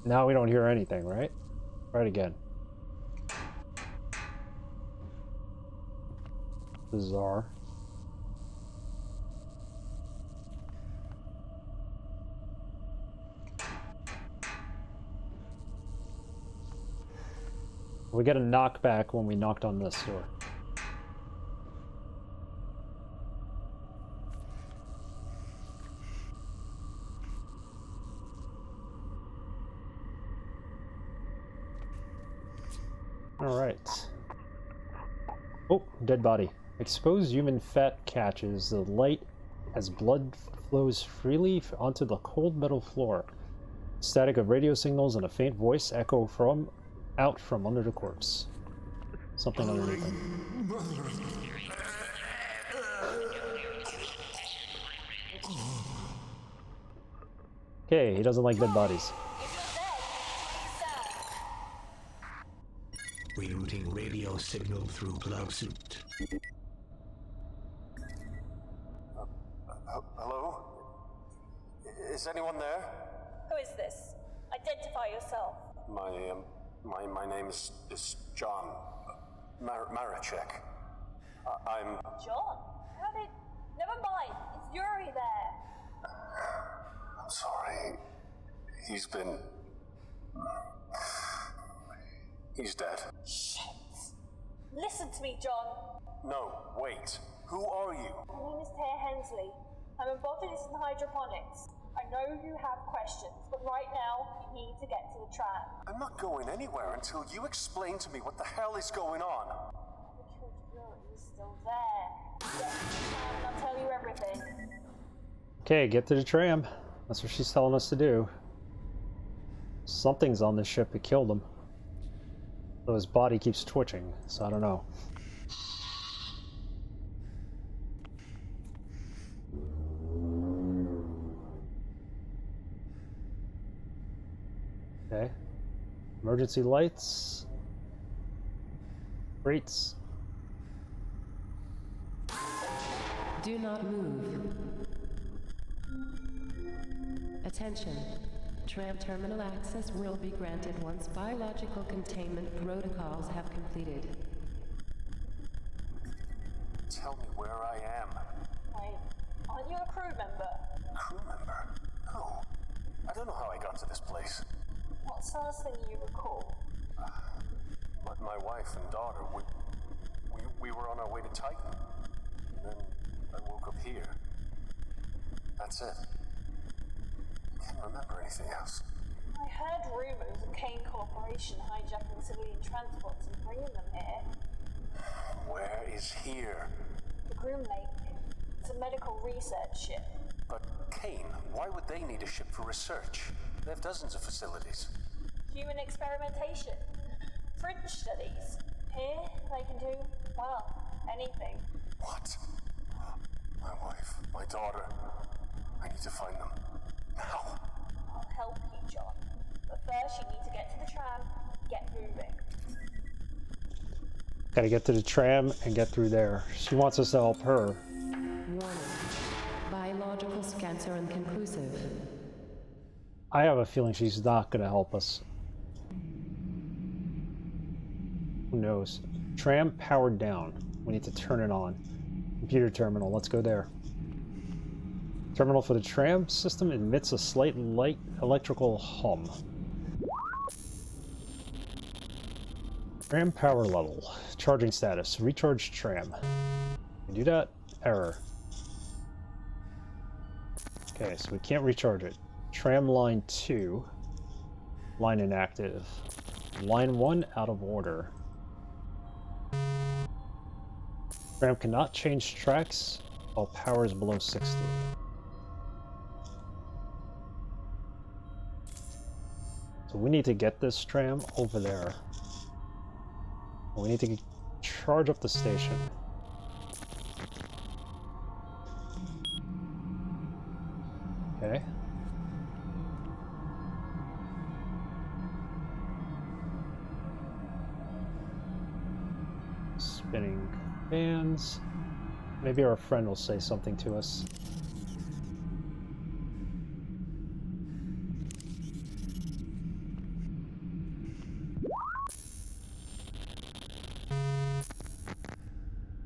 Now we don't hear anything, right? Try it again. Bizarre. We get a knockback when we knocked on this door. All right. Oh, dead body. Exposed human fat catches the light as blood flows freely onto the cold metal floor. Static of radio signals and a faint voice echo out from under the corpse. Something underneath him. Okay, he doesn't like dead bodies. Rerouting radio signal through plug suit. Hello? Is anyone there? Who is this? Identify yourself. My name is John Maracek. I'm... John? How did... Never mind. It's Yuri there. I'm sorry. He's dead. Shit. Listen to me, John. No, wait. Who are you? My name is Taya Hensley. I'm a botanist in hydroponics. I know you have questions, but right now, you need to get to the tram. I'm not going anywhere until you explain to me what the hell is going on. Because Yuri is still there. Get to the tram and I'll tell you everything. Okay, get to the tram. That's what she's telling us to do. Something's on this ship that killed him. Though his body keeps twitching, so I don't know. Okay. Emergency lights. Grates. Do not move. Attention. Tram terminal access will be granted once biological containment protocols have completed. Tell me where I am. Wait, aren't you a crew member? Crew member? No. I don't know how I got to this place. What's the last thing you recall? My wife and daughter, we were on our way to Titan. And then I woke up here. That's it. I can't remember anything else. I heard rumors of Kane Corporation hijacking civilian transports and bringing them here. Where is here? The Groom Lake. It's a medical research ship. But Kane, why would they need a ship for research? They have dozens of facilities. Human experimentation. Fringe studies. Here, they can do, well, anything. What? My wife, my daughter. I need to find them. Now. I'll help you, John. But first, you need to get to the tram. Get moving. Gotta get to the tram and get through there. She wants us to help her. Warning. Biological scans are inconclusive. I have a feeling she's not gonna help us. Who knows? Tram powered down. We need to turn it on. Computer terminal, let's go there. Terminal for the tram system emits a slight light electrical hum. Tram power level. Charging status. Recharge tram. Can do that? Error. Okay, so we can't recharge it. Tram line 2. Line inactive. Line 1 out of order. Tram cannot change tracks while power is below 60. So we need to get this tram over there. We need to charge up the station. Okay. Spinning fans. Maybe our friend will say something to us.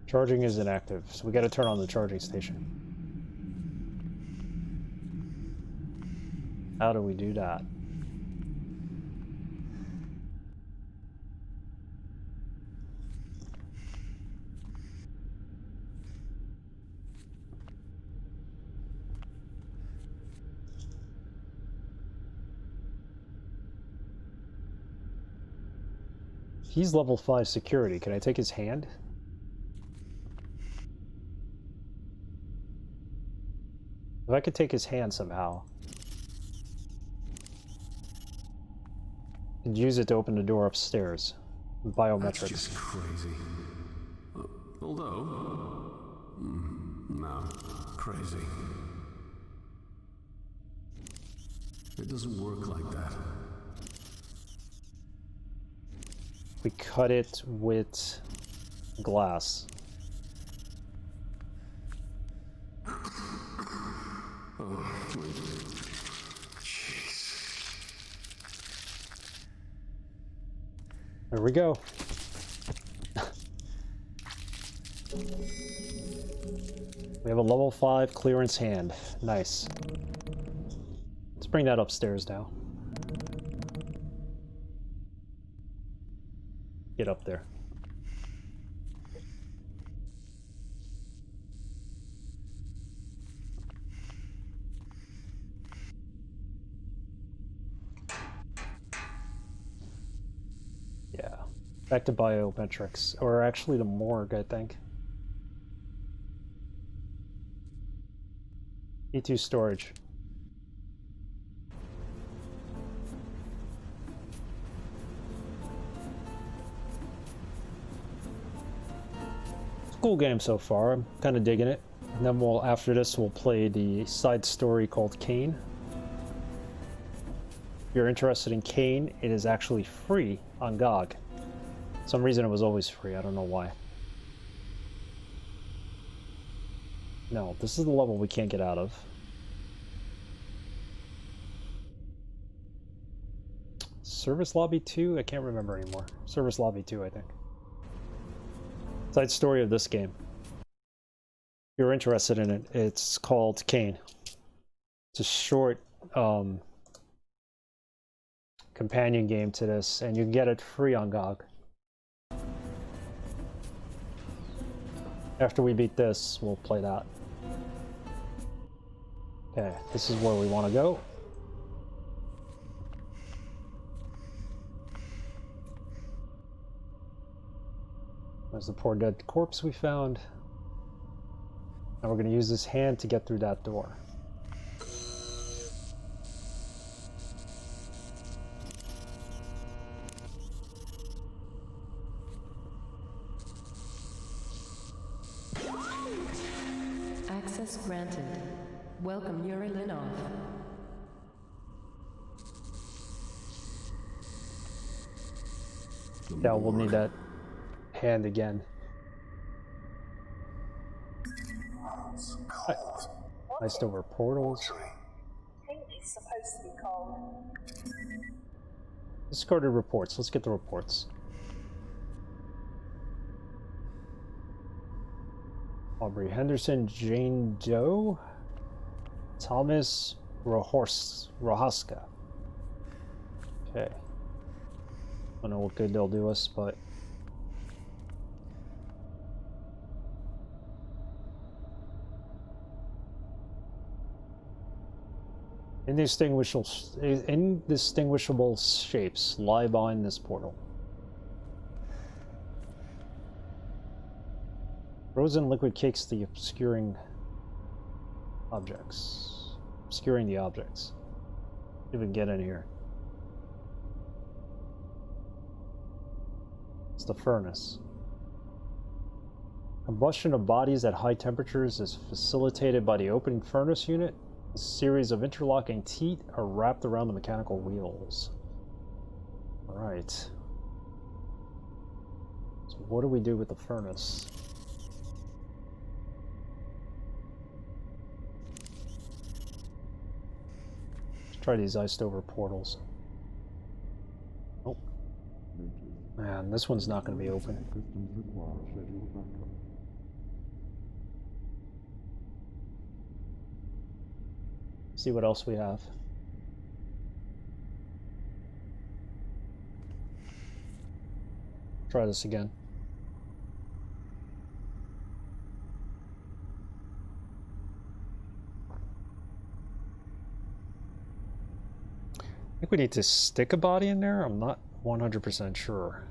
Charging is inactive, so we gotta turn on the charging station. How do we do that? He's level 5 security. Can I take his hand? If I could take his hand somehow. And use it to open the door upstairs. Biometrics. That's just crazy. Although... no. Crazy. It doesn't work like that. We cut it with glass. Oh, jeez. There we go. We have a level 5 clearance hand. Nice. Let's bring that upstairs now. Get up there. Yeah. Back to biometrics. Or actually the morgue, I think. E2 storage. It's a cool game so far. I'm kind of digging it. And then after this, we'll play the side story called Kane. If you're interested in Kane, it is actually free on GOG. For some reason it was always free. I don't know why. No, this is the level we can't get out of. Service Lobby 2? I can't remember anymore. Service Lobby 2, I think. Side story of this game. If you're interested in it, it's called Kane. It's a short companion game to this, and you can get it free on GOG. After we beat this, we'll play that. Okay, this is where we want to go. There's the poor dead corpse we found. Now we're going to use this hand to get through that door. Access granted. Welcome, Yuri Linov. Yeah, we'll need that hand again. Iced over portals. I think it's supposed to be cold. Discarded reports. Let's get the reports. Aubrey Henderson, Jane Doe, Thomas Rohaska. Okay. I don't know what good they'll do us, but indistinguishable shapes lie behind this portal. Frozen liquid cakes the obscuring objects. Obscuring the objects. Even get in here. It's the furnace. Combustion of bodies at high temperatures is facilitated by the opening furnace unit. A series of interlocking teeth are wrapped around the mechanical wheels. Alright. So what do we do with the furnace? Let's try these iced over portals. Oh. Man, this one's not going to be open. See what else we have. Try this again. I think we need to stick a body in there. I'm not 100% sure.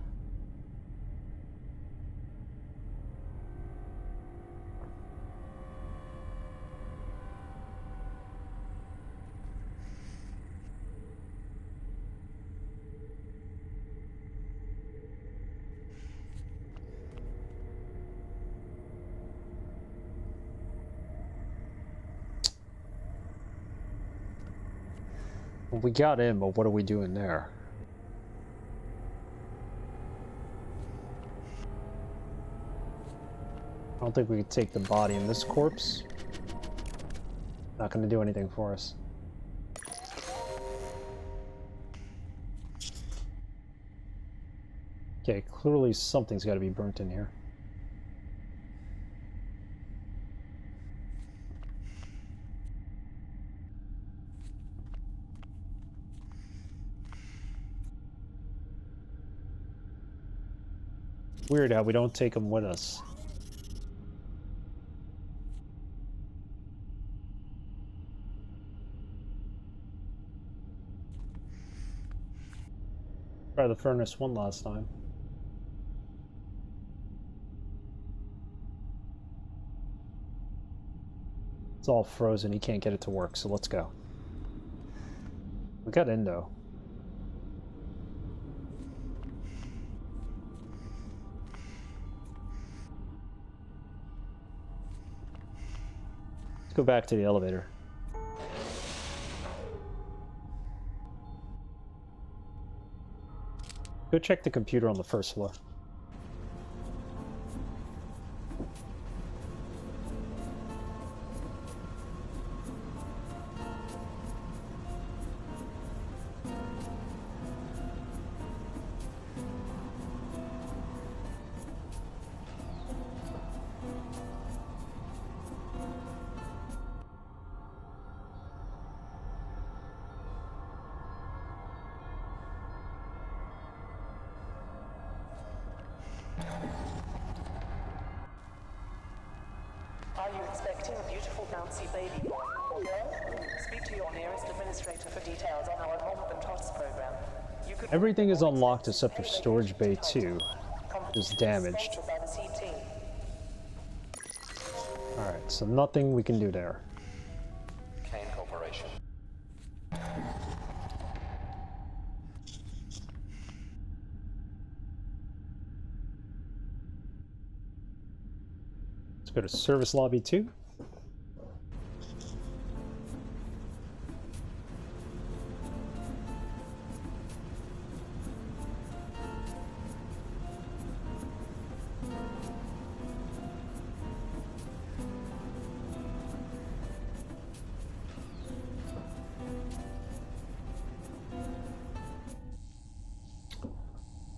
Well, we got in, but what are we doing there? I don't think we could take the body in this corpse. Not gonna do anything for us. Okay, clearly something's got to be burnt in here. Weird how we don't take them with us. Try the furnace one last time. It's all frozen, he can't get it to work, so let's go. We got in though. Let's go back to the elevator. Go check the computer on the first floor. Are you expecting a beautiful bouncy baby boy or girl? Speak to your nearest administrator for details on our mom and tots program. You could Everything is unlocked except for storage bay 2. Is damaged. Alright, so nothing we can do there. Kane Corporation. Let's go to service lobby 2.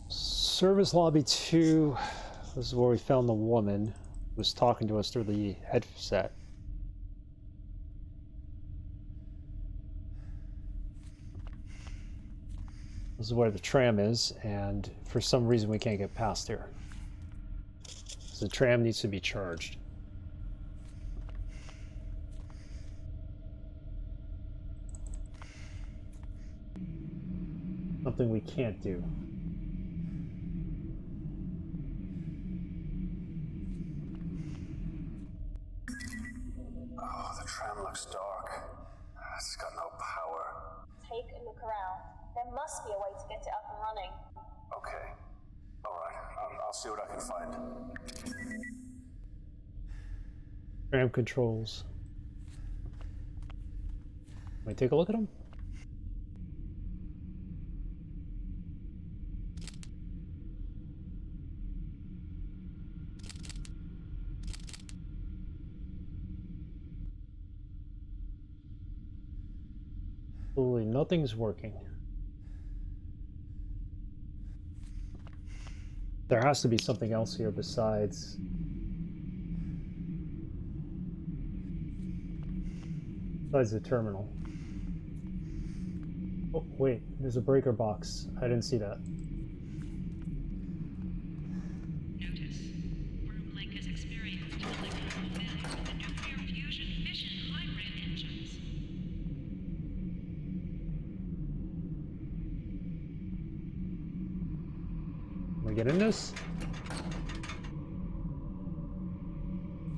Service lobby 2. This is where we found the woman who was talking to us through the headset. This is where the tram is, and for some reason we can't get past here. So the tram needs to be charged. Something we can't do. Oh, the tram looks dark. It's got no power. Take a look around. There must be a way to get it up and running. Okay. Alright, I'll see what I can find. Tram controls. Can we take a look at them? Absolutely nothing's working. There has to be something else here besides the terminal. Oh, wait, there's a breaker box. I didn't see that. Notice. Room Link has experienced electrical failure with the nuclear fusion fission hybrid engines. Can we get in this?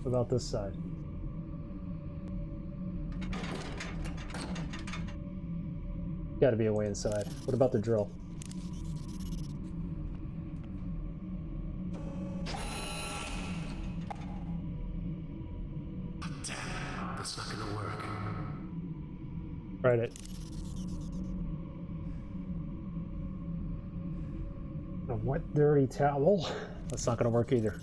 What about this side? Gotta be a way inside. What about the drill? Damn, that's not gonna work. Tried it. Wet dirty towel. That's not gonna work either.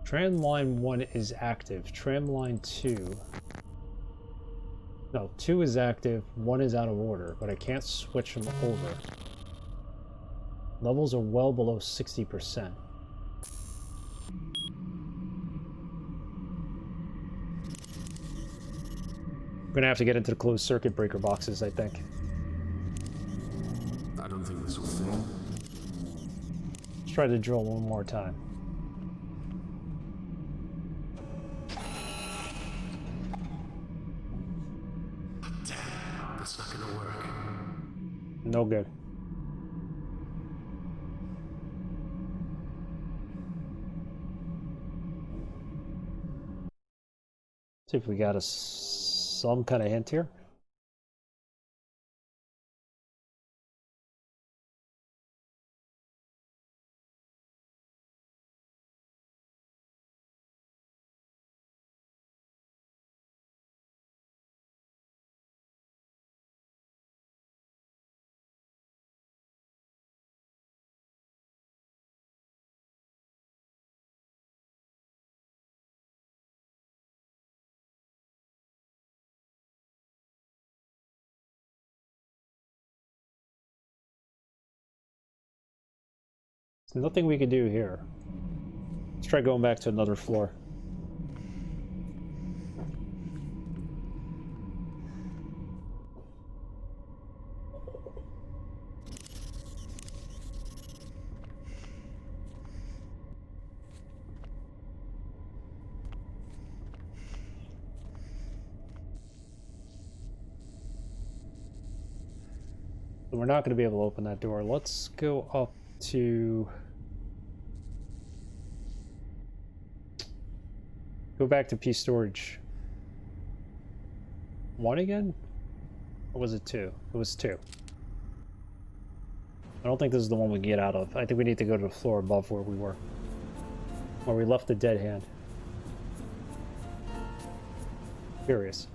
Tram line 1 is active. Tram line 2... No, 2 is active, 1 is out of order, but I can't switch them over. Levels are well below 60%. I'm gonna have to get into the closed circuit breaker boxes, I think. I don't think this will fail. Let's try to drill one more time. Damn, that's not gonna work. No good. See if we got some kind of hint here. There's nothing we can do here. Let's try going back to another floor. We're not going to be able to open that door. Let's go up to... Go back to P storage. 1 again? Or was it 2? It was 2. I don't think this is the one we get out of. I think we need to go to the floor above where we were. Where we left the dead hand. Curious.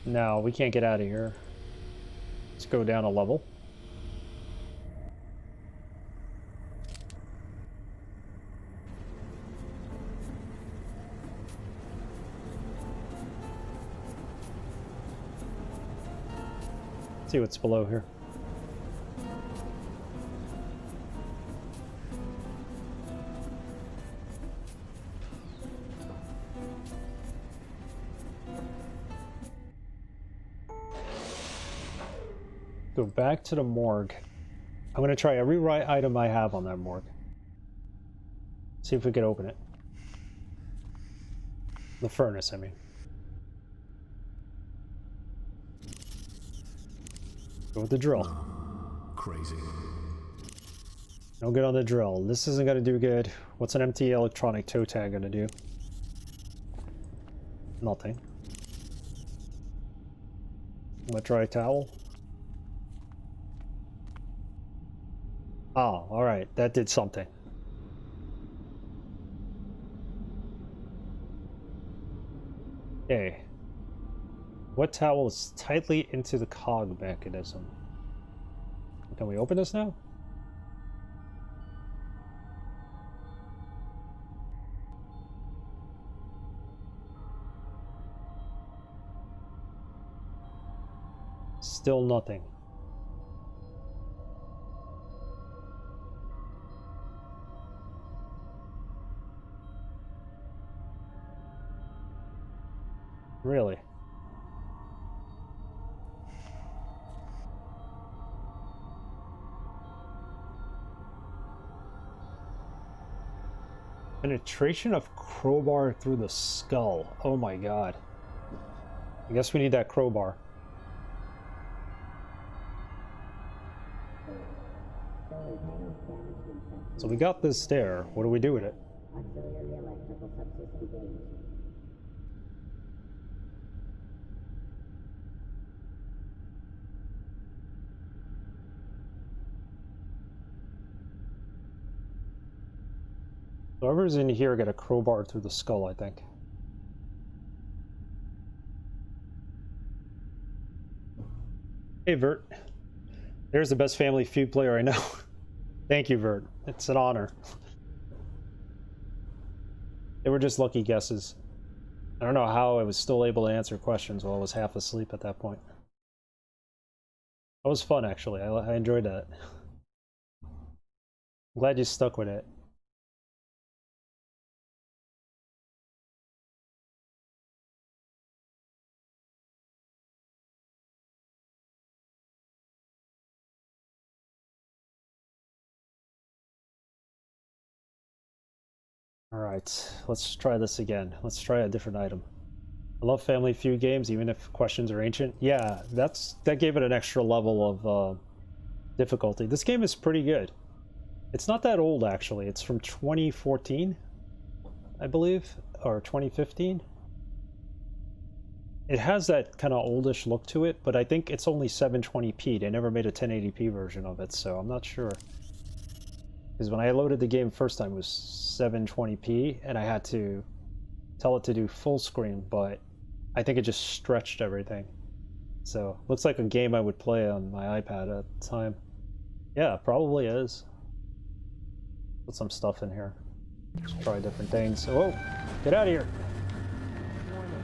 No, we can't get out of here. Let's go down a level. See what's below here. Go back to the morgue. I'm going to try every right item I have on that morgue. See if we can open it. The furnace, I mean. Go with the drill. Crazy. No good on the drill. This isn't going to do good. What's an empty electronic toe tag going to do? Nothing. Wet dry towel. Oh, alright. That did something. Okay. Wet towel is tightly into the cog mechanism. Can we open this now? Still nothing. Really? Penetration of crowbar through the skull. Oh my god. I guess we need that crowbar. So we got this stair. What do we do with it? Whoever's in here got a crowbar through the skull, I think. Hey, Vert. There's the best Family Feud player I know. Thank you, Vert. It's an honor. They were just lucky guesses. I don't know how I was still able to answer questions while I was half asleep at that point. That was fun, actually. I enjoyed that. I'm glad you stuck with it. Alright, let's try this again. Let's try a different item. I love Family Feud games, even if questions are ancient. Yeah, that gave it an extra level of difficulty. This game is pretty good. It's not that old, actually. It's from 2014, I believe, or 2015. It has that kind of oldish look to it, but I think it's only 720p. They never made a 1080p version of it, so I'm not sure. Because when I loaded the game first time, it was 720p, and I had to tell it to do full screen, but I think it just stretched everything. So, looks like a game I would play on my iPad at the time. Yeah, probably is. Put some stuff in here. Let's try different things. Oh, get out of here! Warning.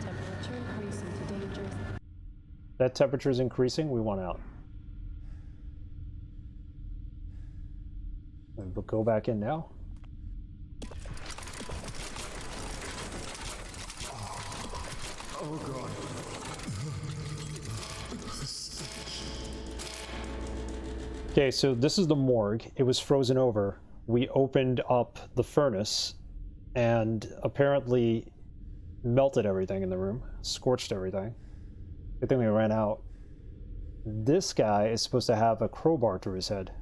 Temperature increasing to dangerous. That temperature's increasing, we want out. We'll go back in now. Oh god. Okay, so this is the morgue. It was frozen over. We opened up the furnace and apparently melted everything in the room, scorched everything. Good thing we ran out. This guy is supposed to have a crowbar through his head.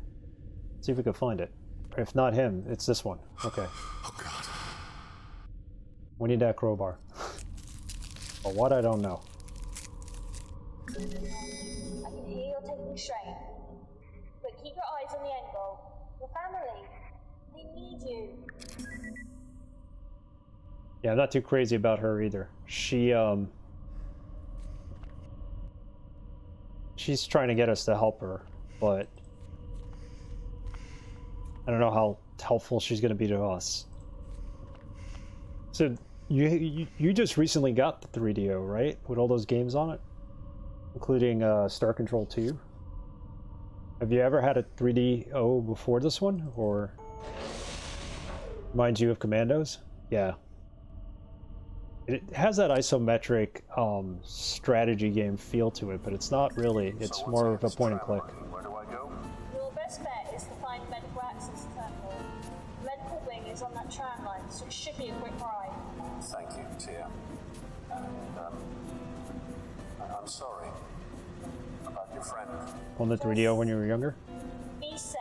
See if we can find it. If not him, it's this one. Okay. Oh god. We need that crowbar. But what, I don't know. I can hear you're taking strain. But keep your eyes on the end goal. Your family. They need you. Yeah, I'm not too crazy about her either. She's trying to get us to help her, but I don't know how helpful she's going to be to us. So you just recently got the 3DO, right? With all those games on it, including Star Control 2. Have you ever had a 3DO before this one, or reminds you of Commandos? Yeah. It has that isometric strategy game feel to it, but it's not really. It's more of a point and click. Where do I go? Your best bet is to find medical access terminal. The medical wing is on that tram line, so it should be a quick ride. Thank you, Tia. And, I'm sorry about your friend. On the 3DO when you were younger? Be safe.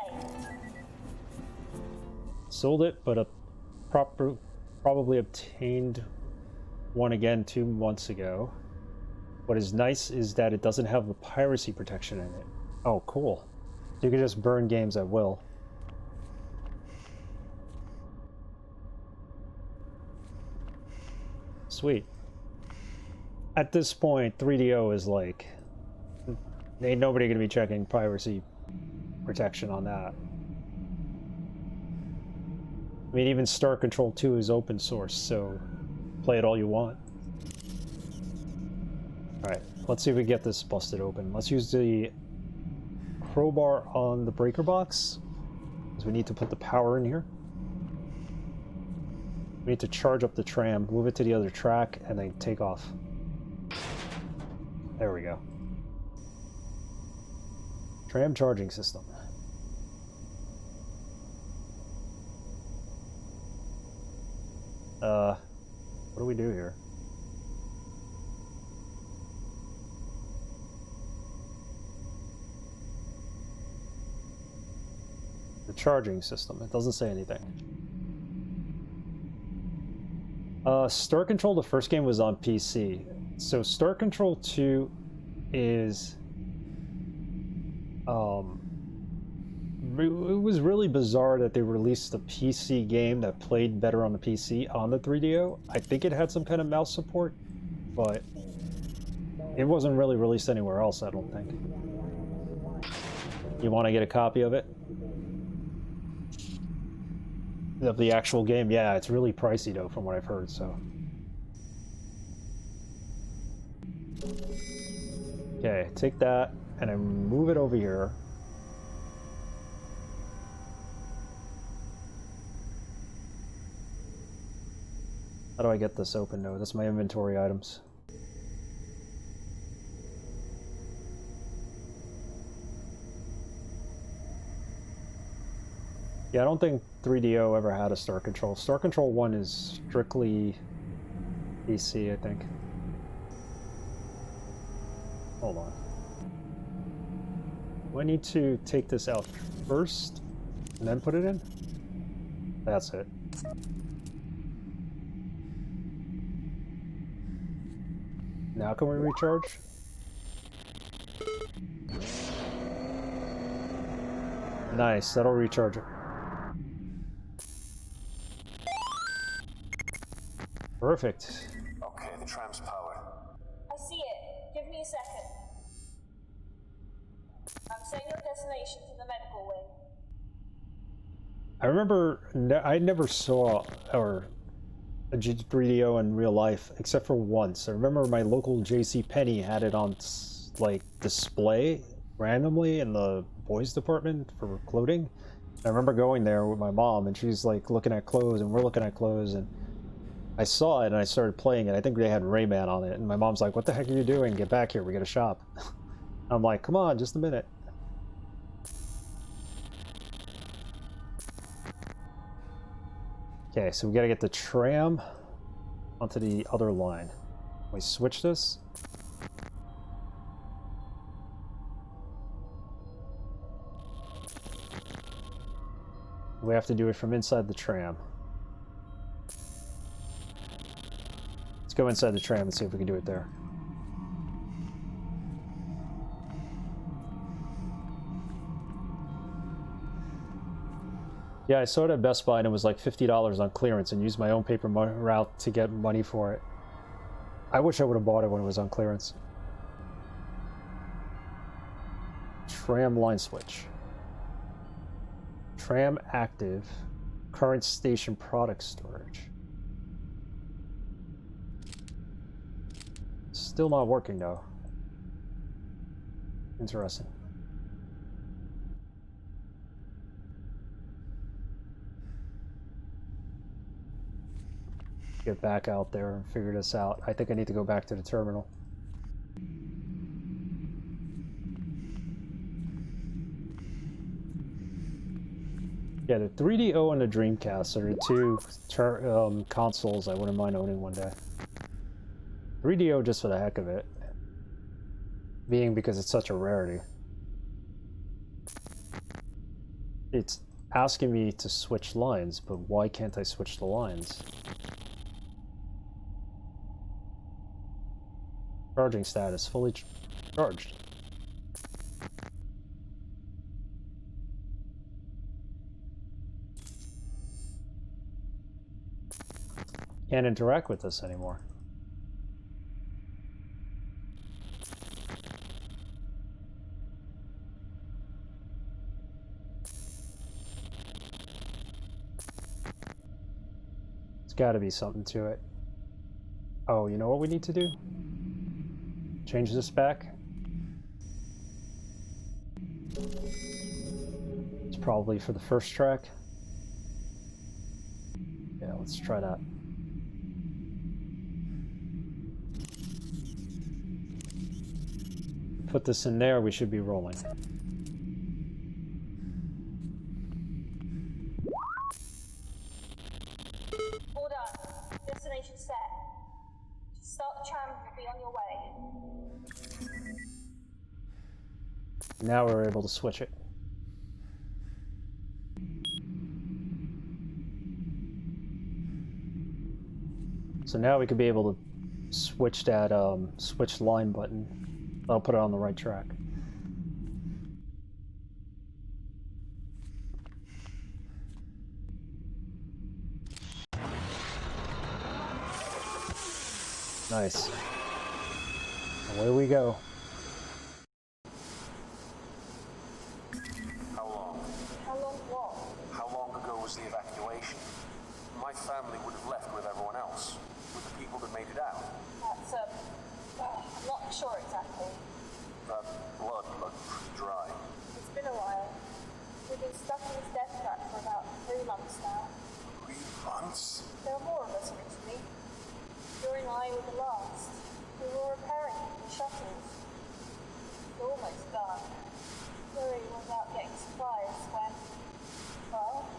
Sold it, but probably obtained one again 2 months ago. What is nice is that it doesn't have the piracy protection in it. Oh, cool. You can just burn games at will. Sweet. At this point, 3DO is like... Ain't nobody gonna be checking piracy protection on that. I mean, even Star Control 2 is open source, so play it all you want. Alright, let's see if we get this busted open. Let's use the crowbar on the breaker box, because we need to put the power in here. We need to charge up the tram, move it to the other track, and then take off. There we go. Tram charging system. What do we do here? The charging system. It doesn't say anything. Star Control, the first game was on PC. So Star Control 2 is it was really bizarre that they released a PC game that played better on the PC on the 3DO. I think it had some kind of mouse support, but it wasn't really released anywhere else, I don't think. You want to get a copy of it? Of the actual game? Yeah, it's really pricey though, from what I've heard, so. Okay, take that and then move it over here. How do I get this open? No, that's my inventory items. Yeah, I don't think 3DO ever had a Star Control. Star Control 1 is strictly PC, I think. Hold on. Do I need to take this out first and then put it in? That's it. Now can we recharge? Nice, that'll recharge it. Perfect. Okay, the tram's powered. I see it. Give me a second. I'm setting your destination to the medical wing. I remember I never saw a 3DO in real life except for once. I remember my local JCPenney had it on like display randomly in the boys department for clothing. I remember going there with my mom and she's like looking at clothes and we're looking at clothes and I saw it and I started playing it. I think they had Rayman on it and my mom's like, "What the heck are you doing? Get back here, we gotta shop." I'm like, "Come on, just a minute." Okay, so we gotta get the tram onto the other line. We switch this. We have to do it from inside the tram. Let's go inside the tram and see if we can do it there. Yeah, I saw it at Best Buy and it was like $50 on clearance and used my own paper route to get money for it. I wish I would have bought it when it was on clearance. Tram line switch. Tram active. Current station product storage. Still not working though. Interesting. Get back out there and figure this out. I think I need to go back to the terminal. Yeah, the 3DO and the Dreamcast are the two consoles I wouldn't mind owning one day. 3DO just for the heck of it. Being because it's such a rarity. It's asking me to switch lines, but why can't I switch the lines? Charging status, fully charged. Can't interact with this anymore. There's gotta be something to it. Oh, you know what we need to do? Change this back. It's probably for the first track. Yeah, let's try that. Put this in there, we should be rolling. All done. Destination set. Start the tram, will be on your way. Now we're able to switch it. So now we could be able to switch that switch line button. I'll put it on the right track. Nice. Away we go. How long? How long what? How long ago was the evacuation? My family would have left with everyone else, with the people that made it out. That's, I'm not sure exactly. That blood looked pretty dry. It's been a while. We've been stuck in this death trap for about 3 months now. 3 months? There were more of us originally. Jory and I were the last. We were repairing the shuttles. It's almost done. Jory was out getting supplies when, well...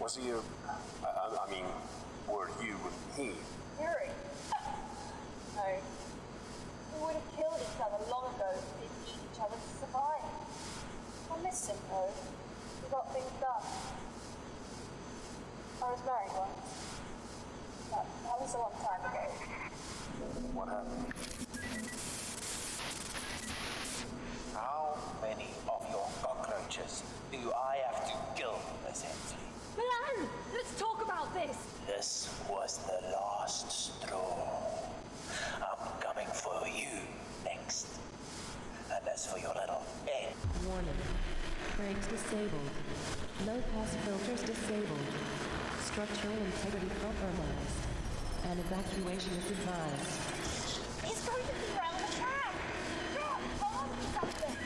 Was he I mean, were you and he? Jory? No. We would have killed each other long ago if we didn't need each other to survive. I miss him though. We got things done. I was married once. But that was a long time ago. What happened? How many of your cockroaches do I have to kill, Miss Hensley? Milan, let's talk about this. This was the last straw. I'm coming for you next. And as for your little head... Warning. Brakes disabled. No pass filters disabled. Structural integrity compromised. And evacuation is advised. He's going to be around the trap! John, hold on to something!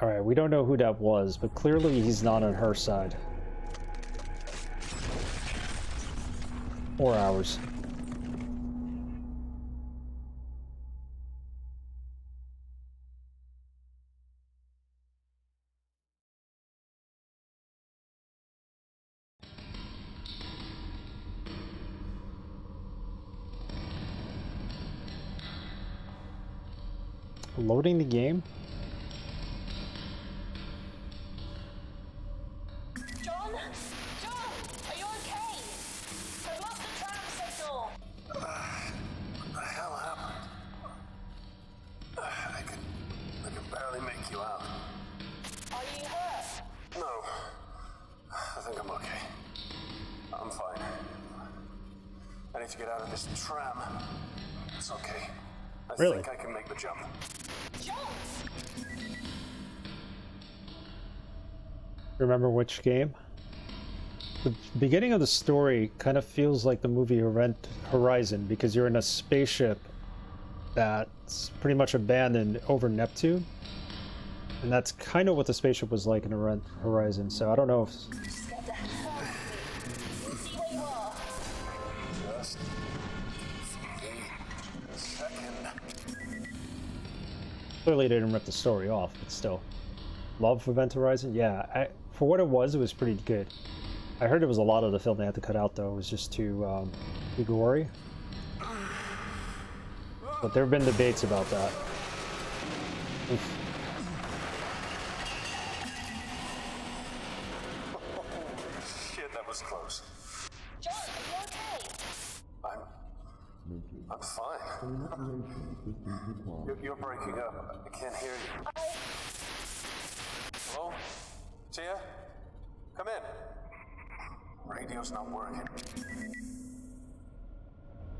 Alright, we don't know who that was, but clearly he's not on her side. Or ours. Loading the game? John? John! Are you okay? I've lost the tram signal! What the hell happened? I can barely make you out. Are you hurt? No. I think I'm okay. I'm fine. I need to get out of this tram. It's okay. I Really? think I can make the jump. John! Remember which game? The beginning of the story kind of feels like the movie Event Horizon, because you're in a spaceship that's pretty much abandoned over Neptune. And that's kind of what the spaceship was like in Event Horizon, so I don't know if... Just get the hell off me. We'll see where you are. Just give me a second. Clearly they didn't rip the story off, but still. Love Event Horizon? Yeah, for what it was pretty good. I heard it was a lot of the film they had to cut out, though. It was just too gory. But there have been debates about that. Oof. Shit, that was close. John, are you okay? I'm fine. You're breaking up. I can't hear you. Hello? Tia? Come in. Radio's not working.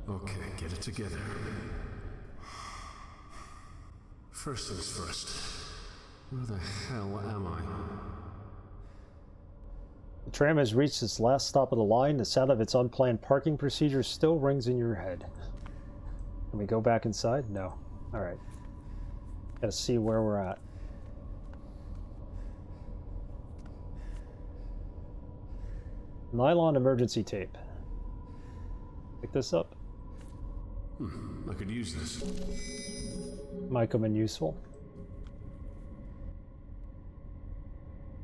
Okay, get it together. First things first. Where the hell am I? The tram has reached its last stop of the line. The sound of its unplanned parking procedure still rings in your head. Can we go back inside? No. Alright. Gotta see where we're at. Nylon emergency tape. Pick this up. I could use this. Might come in useful.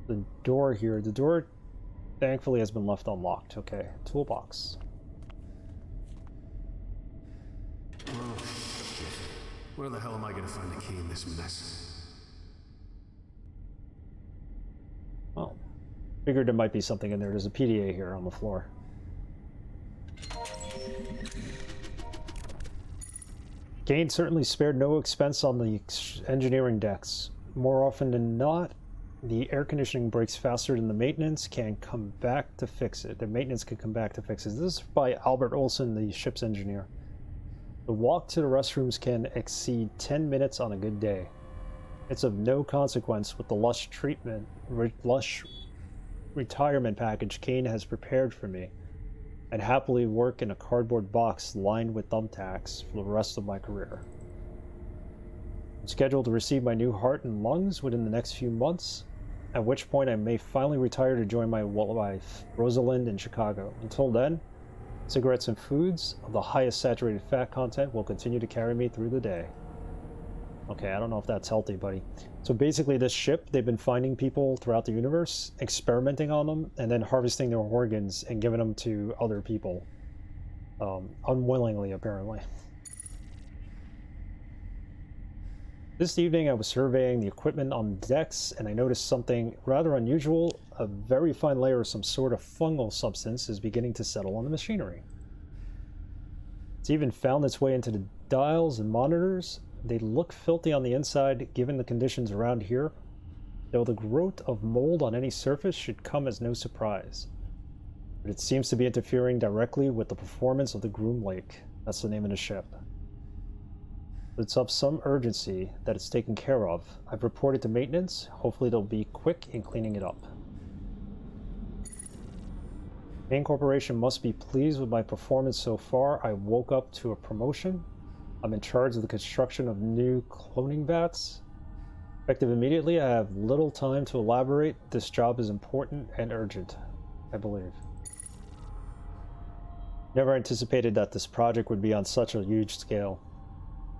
The door here. The door thankfully has been left unlocked. Okay. Toolbox. Oh, shit. Where the hell am I gonna find the key in this mess? Oh. Figured there might be something in there. There's a PDA here on the floor. Kane certainly spared no expense on the engineering decks. More often than not, the air conditioning breaks faster than the maintenance can come back to fix it. The maintenance can come back to fix it. This is by Albert Olson, the ship's engineer. The walk to the restrooms can exceed 10 minutes on a good day. It's of no consequence with the lush retirement package Kane has prepared for me. I'd happily work in a cardboard box lined with thumbtacks for the rest of my career. I'm scheduled to receive my new heart and lungs within the next few months, at which point I may finally retire to join my wife, Rosalind, in Chicago. Until then, cigarettes and foods of the highest saturated fat content will continue to carry me through the day. Okay, I don't know if that's healthy, buddy. So basically this ship, they've been finding people throughout the universe, experimenting on them, and then harvesting their organs and giving them to other people. Unwillingly, apparently. This evening I was surveying the equipment on decks, and I noticed something rather unusual. A very fine layer of some sort of fungal substance is beginning to settle on the machinery. It's even found its way into the dials and monitors. They look filthy on the inside, given the conditions around here, though the growth of mold on any surface should come as no surprise. But it seems to be interfering directly with the performance of the Groom Lake. That's the name of the ship. It's of some urgency that it's taken care of. I've reported to maintenance. Hopefully they'll be quick in cleaning it up. Kane Corporation must be pleased with my performance so far. I woke up to a promotion. I'm in charge of the construction of new cloning vats. Effective immediately, I have little time to elaborate. This job is important and urgent, I believe. Never anticipated that this project would be on such a huge scale.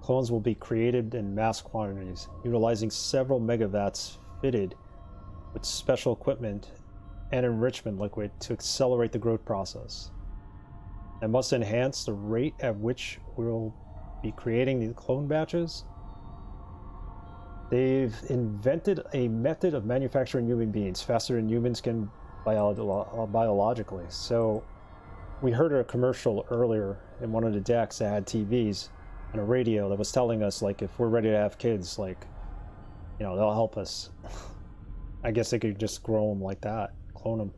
Clones will be created in mass quantities, utilizing several megavats fitted with special equipment and enrichment liquid to accelerate the growth process. I must enhance the rate at which we'll be creating the clone batches. They've invented a method of manufacturing human beings faster than humans can biologically. So we heard a commercial earlier in one of the decks that had TVs and a radio that was telling us, like, if we're ready to have kids, like, you know, they'll help us. I guess they could just grow them like that, clone them.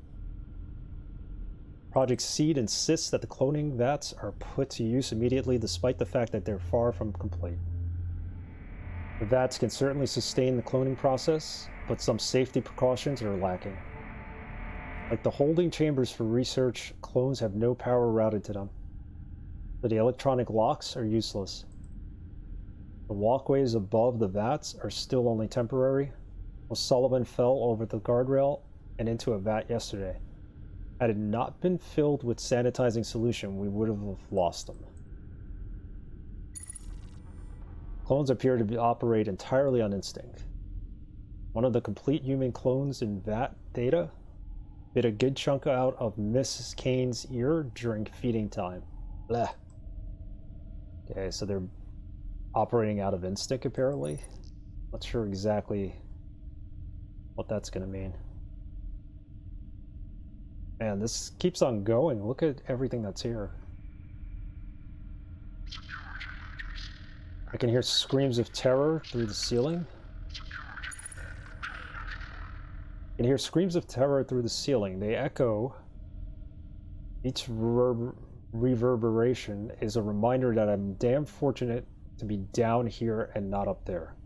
Project Seed insists that the cloning vats are put to use immediately, despite the fact that they're far from complete. The vats can certainly sustain the cloning process, but some safety precautions are lacking. Like the holding chambers for research, clones have no power routed to them, so the electronic locks are useless. The walkways above the vats are still only temporary. O'Sullivan fell over the guardrail and into a vat yesterday. Had it not been filled with sanitizing solution, we would have lost them. Clones appear to operate entirely on instinct. One of the complete human clones in vat data bit a good chunk out of Mrs. Kane's ear during feeding time. Bleh. Okay, so they're operating out of instinct, apparently. Not sure exactly what that's going to mean. Man, this keeps on going. Look at everything that's here. I can hear screams of terror through the ceiling. I can hear screams of terror through the ceiling. They echo. Each reverberation is a reminder that I'm damn fortunate to be down here and not up there.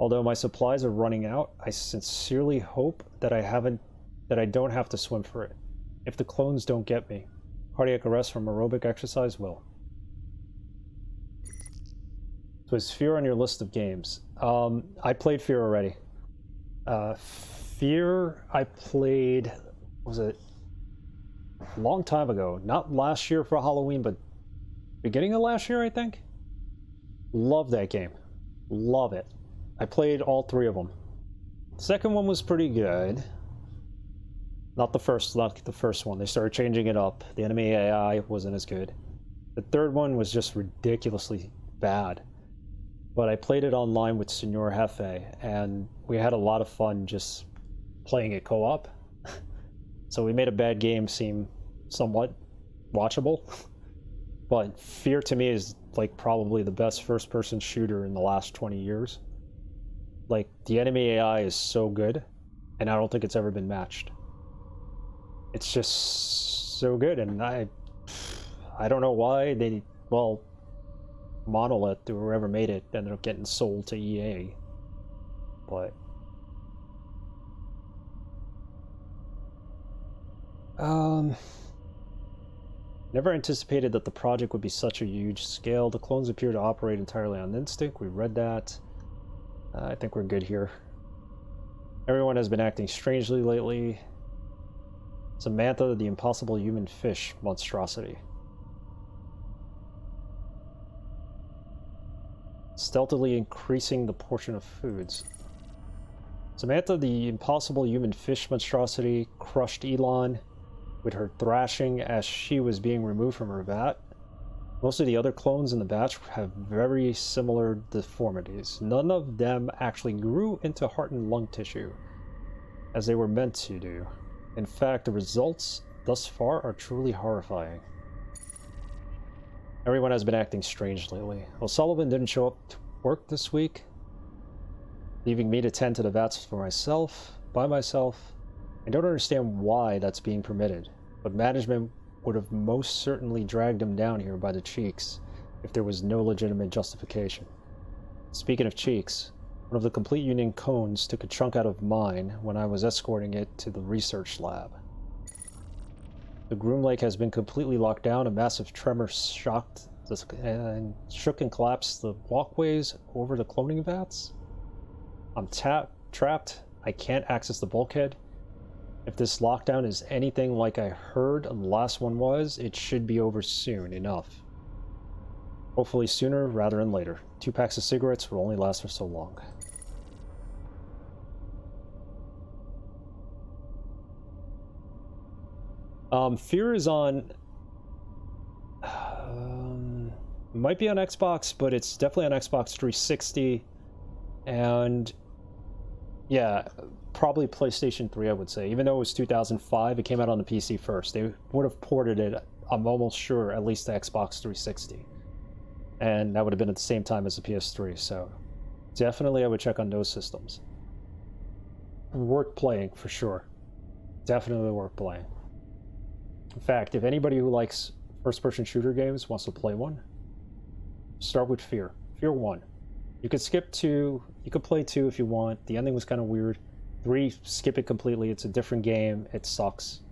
Although my supplies are running out, I sincerely hope that I don't have to swim for it. If the clones don't get me, cardiac arrest from aerobic exercise will. So is Fear on your list of games? I played Fear already. Fear, I played, was it a long time ago? Not last year for Halloween, but beginning of last year, I think. Love that game. Love it. I played all three of them. The second one was pretty good. Not the first one. They started changing it up. The enemy AI wasn't as good. The third one was just ridiculously bad. but I played it online with Senor Jefe, and we had a lot of fun just playing it co-op. So we made a bad game seem somewhat watchable. But Fear to me is like probably the best first-person shooter in the last 20 years. Like, the enemy AI is so good, and I don't think it's ever been matched. It's just so good, and I don't know why they, well, Monolith, or whoever made it, ended up getting sold to EA. But never anticipated that the project would be such a huge scale. The clones appear to operate entirely on instinct. We read that. I think we're good here. Everyone has been acting strangely lately. Samantha, the impossible human fish monstrosity. Stealthily increasing the portion of foods. Samantha, the impossible human fish monstrosity, crushed Elon with her thrashing as she was being removed from her vat. Most of the other clones in the batch have very similar deformities. None of them actually grew into heart and lung tissue, as they were meant to do. In fact, the results thus far are truly horrifying. Everyone has been acting strange lately. O'Sullivan didn't show up to work this week, leaving me to tend to the vats by myself. I don't understand why that's being permitted, but management would have most certainly dragged him down here by the cheeks if there was no legitimate justification. Speaking of cheeks, one of the complete Union cones took a chunk out of mine when I was escorting it to the research lab. The Groom Lake has been completely locked down. A massive tremor shook and collapsed the walkways over the cloning vats. I'm trapped. I can't access the bulkhead. If this lockdown is anything like I heard the last one was, it should be over soon enough. Hopefully sooner rather than later. 2 packs of cigarettes will only last for so long. Fear is on... might be on Xbox, but it's definitely on Xbox 360. And... yeah, probably PlayStation 3, I would say. Even though it was 2005, it came out on the PC first. They would have ported it, I'm almost sure, at least to Xbox 360. And that would have been at the same time as the PS3, so... definitely I would check on those systems. Worth playing, for sure. Definitely worth playing. In fact, if anybody who likes first-person shooter games wants to play one, start with Fear. Fear 1. You could skip 2, you could play 2 if you want. The ending was kind of weird. 3, skip it completely. It's a different game. It sucks.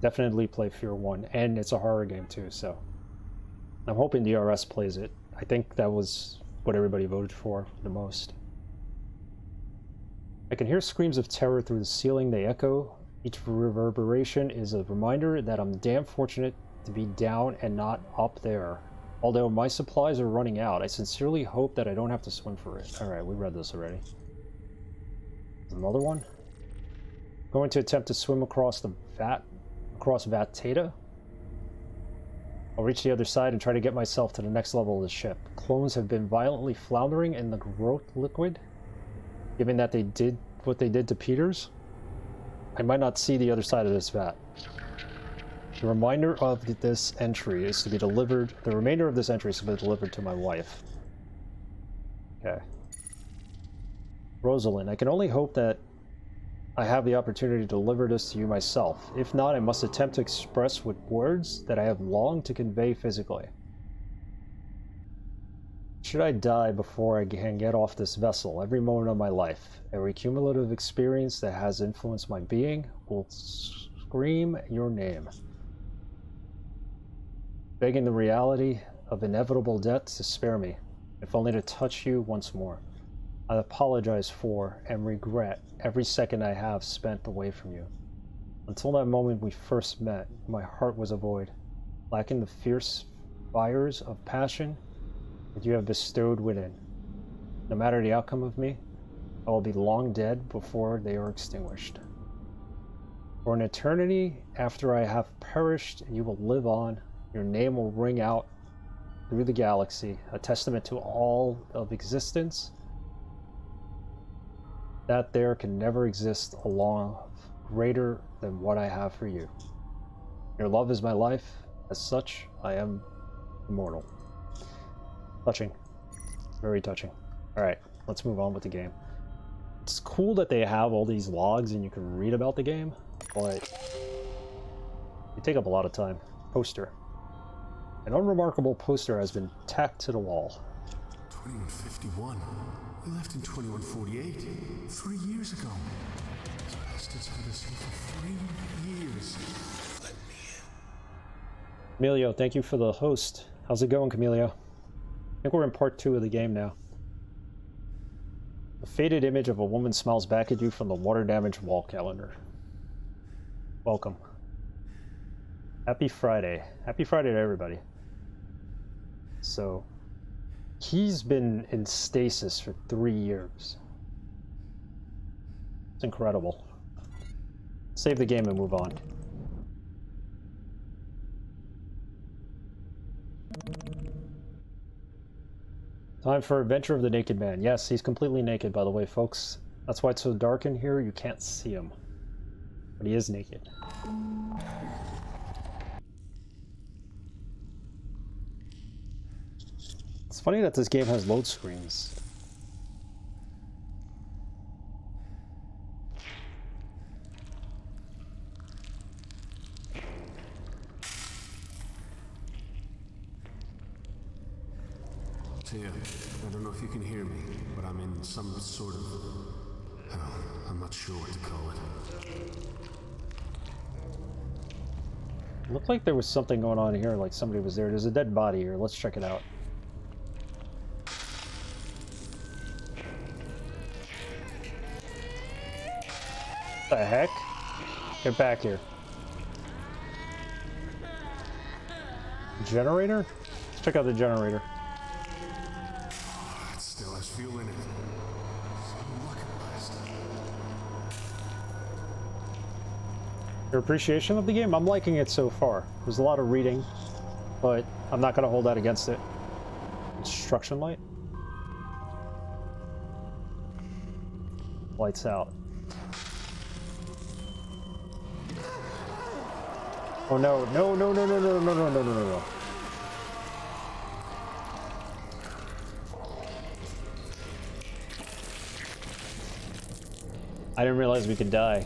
Definitely play Fear 1. And it's a horror game too, so... I'm hoping DRS plays it. I think that was what everybody voted for the most. I can hear screams of terror through the ceiling. They echo. Each reverberation is a reminder that I'm damn fortunate to be down and not up there. Although my supplies are running out, I sincerely hope that I don't have to swim for it. Alright, we read this already. Another one? Going to attempt to swim across Vat Theta? I'll reach the other side and try to get myself to the next level of the ship. Clones have been violently floundering in the growth liquid. Given that they did what they did to Peters, I might not see the other side of this vat. The remainder of this entry is to be delivered to my wife. Okay. Rosalind, I can only hope that I have the opportunity to deliver this to you myself. If not, I must attempt to express with words that I have longed to convey physically. Should I die before I can get off this vessel, every moment of my life, every cumulative experience that has influenced my being will scream your name, begging the reality of inevitable death to spare me, if only to touch you once more. I apologize for and regret every second I have spent away from you. Until that moment we first met, my heart was a void, lacking the fierce fires of passion that you have bestowed within. No matter the outcome of me, I will be long dead before they are extinguished. For an eternity after I have perished, you will live on. Your name will ring out through the galaxy, a testament to all of existence, that there can never exist a love greater than what I have for you. Your love is my life. As such, I am immortal. Touching. Very touching. Alright, let's move on with the game. It's cool that they have all these logs and you can read about the game, but they take up a lot of time. Poster. An unremarkable poster has been tacked to the wall. 2151. We left in 2148. 3 years ago. These bastards had us here for 3 years. Emilio, thank you for the host. How's it going, Camilio? I think we're in part 2 of the game now. A faded image of a woman smiles back at you from the water-damaged wall calendar. Welcome. Happy Friday. Happy Friday to everybody. So, he's been in stasis for 3 years. It's incredible. Save the game and move on. Time for Adventure of the Naked Man. Yes, he's completely naked, by the way, folks. That's why it's so dark in here, you can't see him. But he is naked. It's funny that this game has load screens. Tia, I don't know if you can hear me, but I'm in some sort of... hell, I'm not sure what to call it. Looked like there was something going on here, like somebody was there. There's a dead body here. Let's check it out. What the heck? Get back here. Generator? Let's check out the generator. It still has fuel in it. Your appreciation of the game? I'm liking it so far. There's a lot of reading, but I'm not going to hold that against it. Instruction light? Lights out. Oh no, no, no, no, no, no, no, no, no, no, no, no. I didn't realize we could die.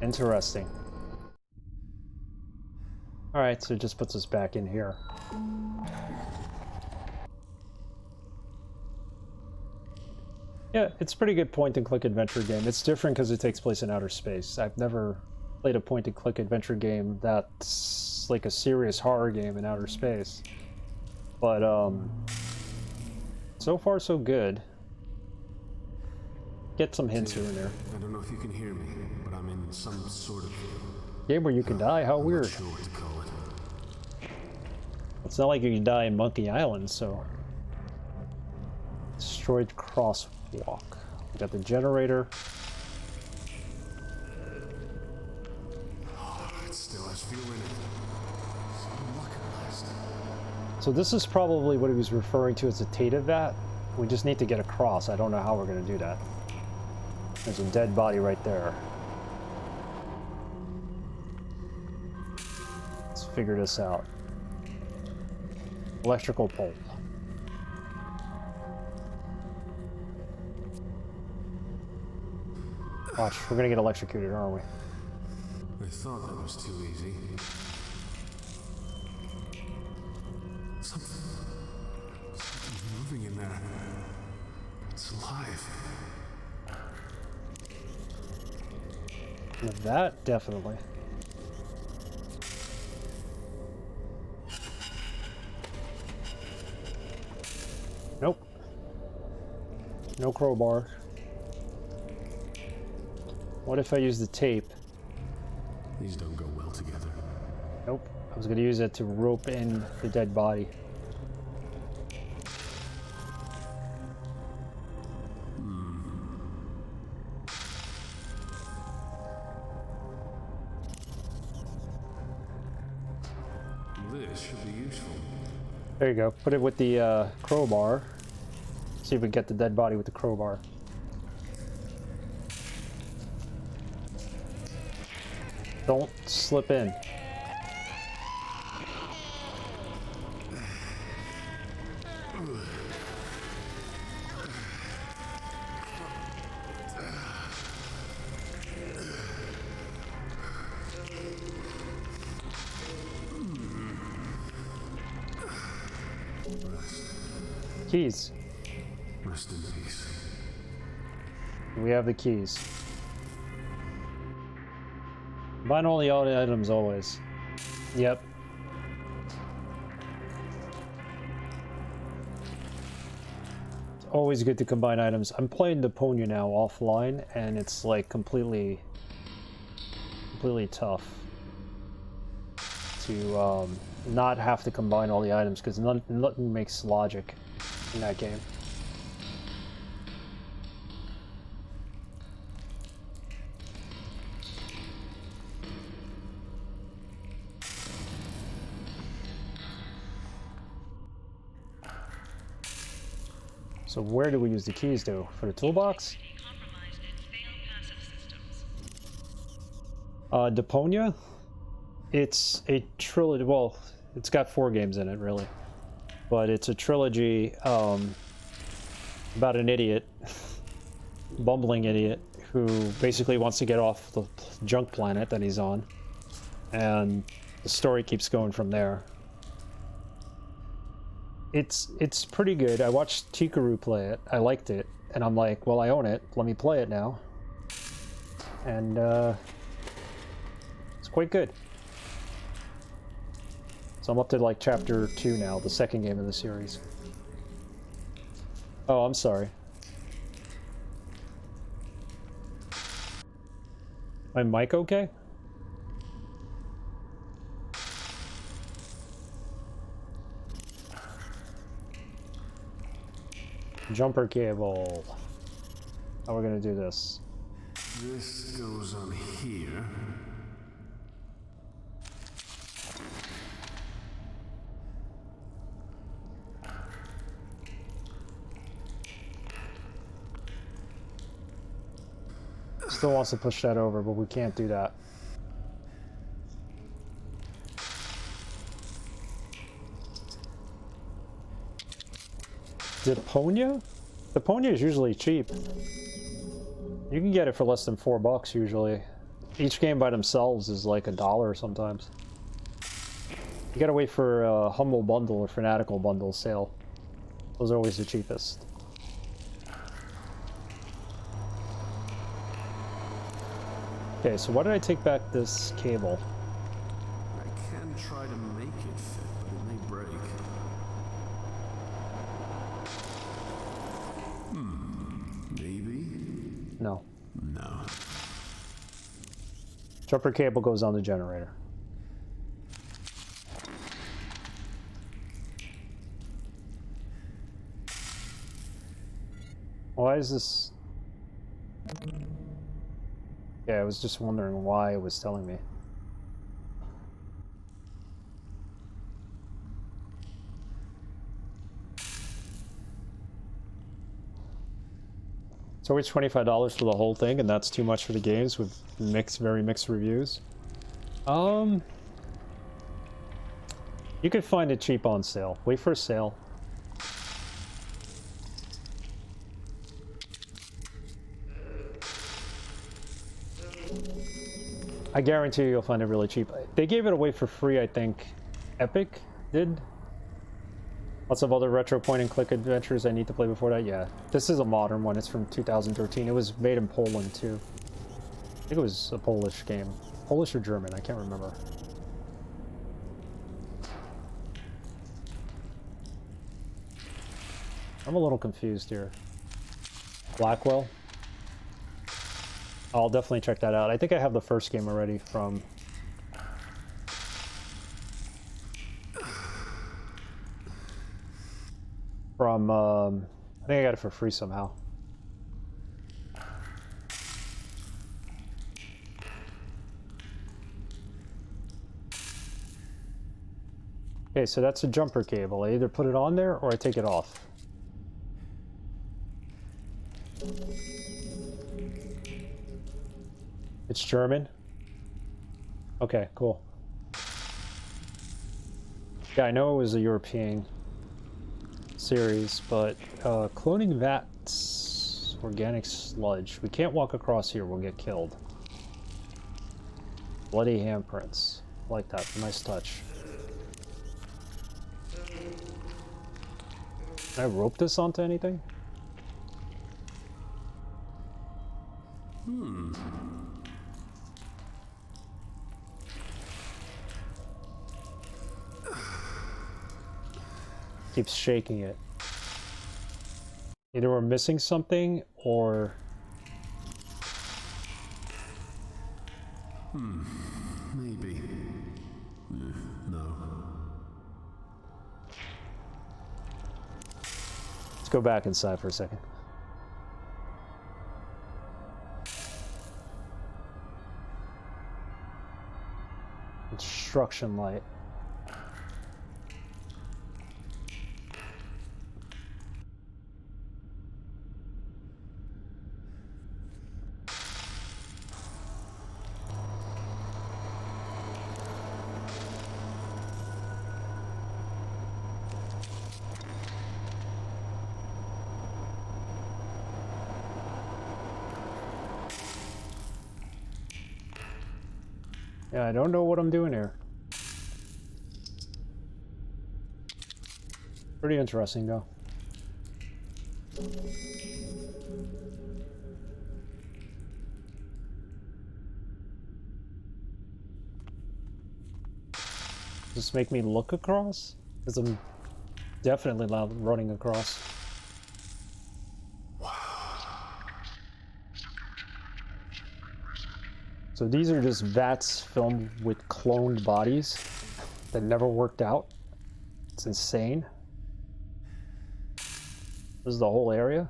Interesting. Alright, so it just puts us back in here. Yeah, it's a pretty good point-and-click adventure game. It's different because it takes place in outer space. I've never played a point-and-click adventure game that's like a serious horror game in outer space. But, so far so good. Get some hints here and there. I don't know if you can hear me, but I'm in some sort of... game where you can die? How weird. I'm not sure what to call it. It's not like you can die in Monkey Island, so... Destroyed crosswalk. We got the generator. It still has fuel in it. So this is probably what he was referring to as a Tata vat. We just need to get across. I don't know how we're going to do that. There's a dead body right there. Let's figure this out. Electrical pole. Watch, we're gonna get electrocuted, aren't we? I thought that was too easy. Something's moving in there. It's alive. With that, definitely. Nope. No crowbar. What if I use the tape? These don't go well together. Nope. I was gonna use it to rope in the dead body. This should be useful. There you go. Put it with the crowbar. See if we can get the dead body with the crowbar. Don't slip in. Keys. Rest in peace. We have the keys. Combine all the items always. Yep. It's always good to combine items. I'm playing Deponia now offline, and it's like completely tough to not have to combine all the items because nothing makes logic in that game. So where do we use the keys to? For the toolbox? Deponia? It's a trilogy. Well, it's got 4 games in it, really. But it's a trilogy about an idiot, bumbling idiot, who basically wants to get off the junk planet that he's on. And the story keeps going from there. It's pretty good. I watched Tikaru play it. I liked it. And I'm like, well, I own it. Let me play it now. And it's quite good. So I'm up to like chapter 2 now, the second game of the series. Oh, I'm sorry. My mic okay? Jumper cable. How are we gonna do this? This goes on here. Still wants to push that over, but we can't do that. Deponia? Deponia is usually cheap. You can get it for less than $4 usually. Each game by themselves is like $1 sometimes. You gotta wait for a Humble Bundle or Fanatical Bundle sale. Those are always the cheapest. Okay, so why did I take back this cable? I can try to make it fit, but it may break. Maybe? No. No. Jumper cable goes on the generator. Why is this? Yeah, I was just wondering why it was telling me. It's always $25 for the whole thing, and that's too much for the games with very mixed reviews. You could find it cheap on sale. Wait for a sale. I guarantee you'll find it really cheap. They gave it away for free, I think. Epic did. Lots of other retro point-and-click adventures I need to play before that. Yeah, this is a modern one. It's from 2013. It was made in Poland, too. I think it was a Polish game. Polish or German, I can't remember. I'm a little confused here. Blackwell? I'll definitely check that out. I think I have the first game already from... I think I got it for free somehow. Okay, so that's a jumper cable. I either put it on there or I take it off. It's German? Okay, cool. Yeah, I know it was a European series, but cloning vats, organic sludge. We can't walk across here, we'll get killed. Bloody handprints. I like that, nice touch. Can I rope this onto anything? Keeps shaking it. Either we're missing something or... Maybe. No. Let's go back inside for a second. Instruction light. Yeah, I don't know what I'm doing here. Pretty interesting, though. Does this make me look across? Because I'm definitely not running across. So these are just vats filled with cloned bodies that never worked out. It's insane. This is the whole area.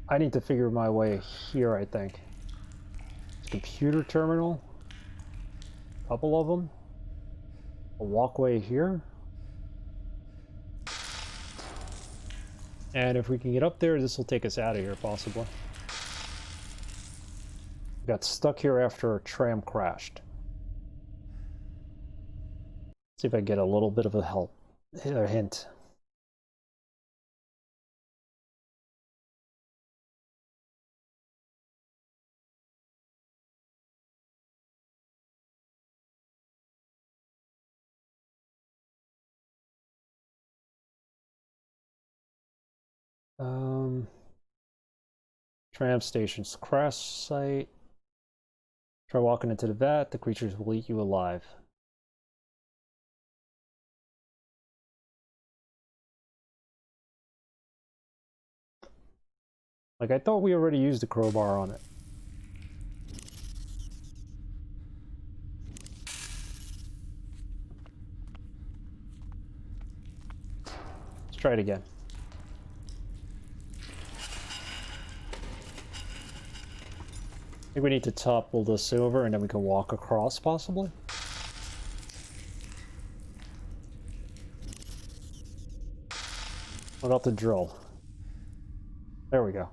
I need to figure my way here, I think. Computer terminal. A couple of them. A walkway here. And if we can get up there, this will take us out of here, possibly. Got stuck here after a tram crashed. See if I get a little bit of a hint. Tram station's crash site. Try walking into the vat, the creatures will eat you alive. Like, I thought we already used the crowbar on it. Let's try it again. I think we need to topple this over and then we can walk across, possibly? What about the drill? There we go.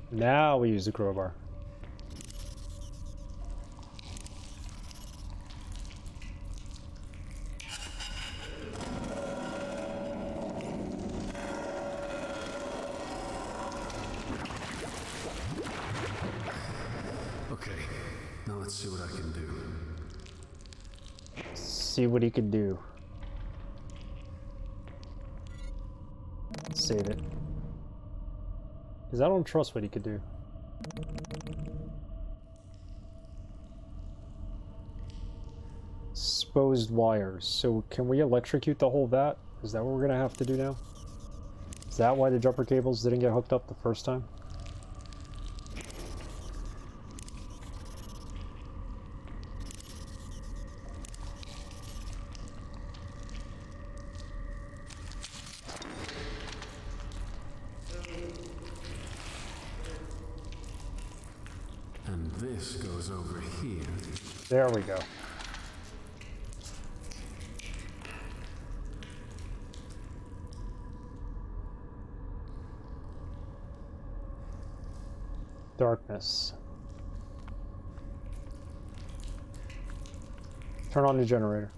Now we use the crowbar. Okay, now let's see what I can do. See what he can do. Save it. Because I don't trust what he could do. Exposed wires. So can we electrocute the whole vat? Is that what we're gonna have to do now? Is that why the jumper cables didn't get hooked up the first time? And this goes over here. There we go. Darkness. Turn on the generator.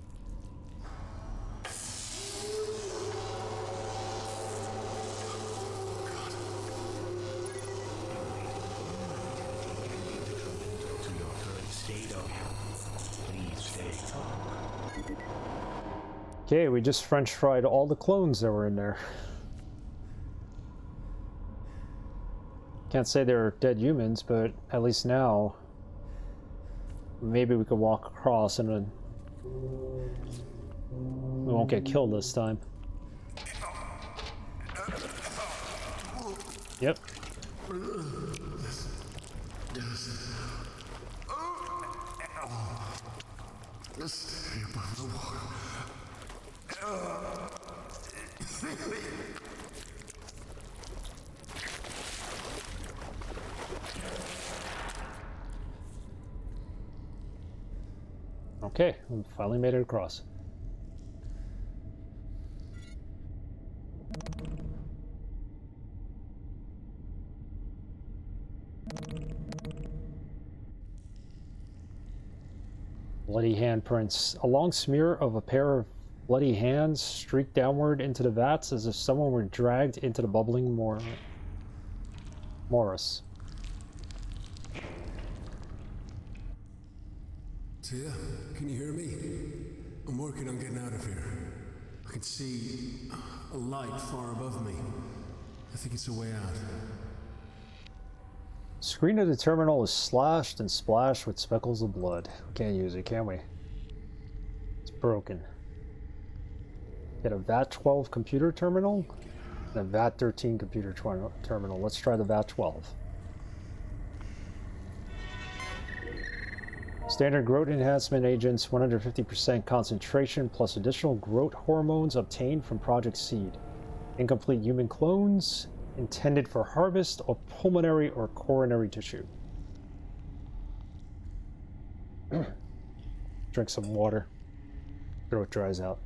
Okay, we just French fried all the clones that were in there. Can't say they're dead humans, but at least now maybe we could walk across and then we won't get killed this time. Yep. Stay above the water. Okay, we finally made it across. Bloody handprints. A long smear of a pair of bloody hands streaked downward into the vats as if someone were dragged into the bubbling morass. Tia, can you hear me? I'm working on getting out of here. I can see a light far above me. I think it's a way out. Screen of the terminal is slashed and splashed with speckles of blood. We can't use it, can we? It's broken. Get a VAT-12 computer terminal and a VAT-13 computer terminal. Let's try the VAT-12. Standard growth enhancement agents, 150% concentration plus additional growth hormones obtained from Project Seed. Incomplete human clones intended for harvest of pulmonary or coronary tissue. Drink some water. Throat dries out.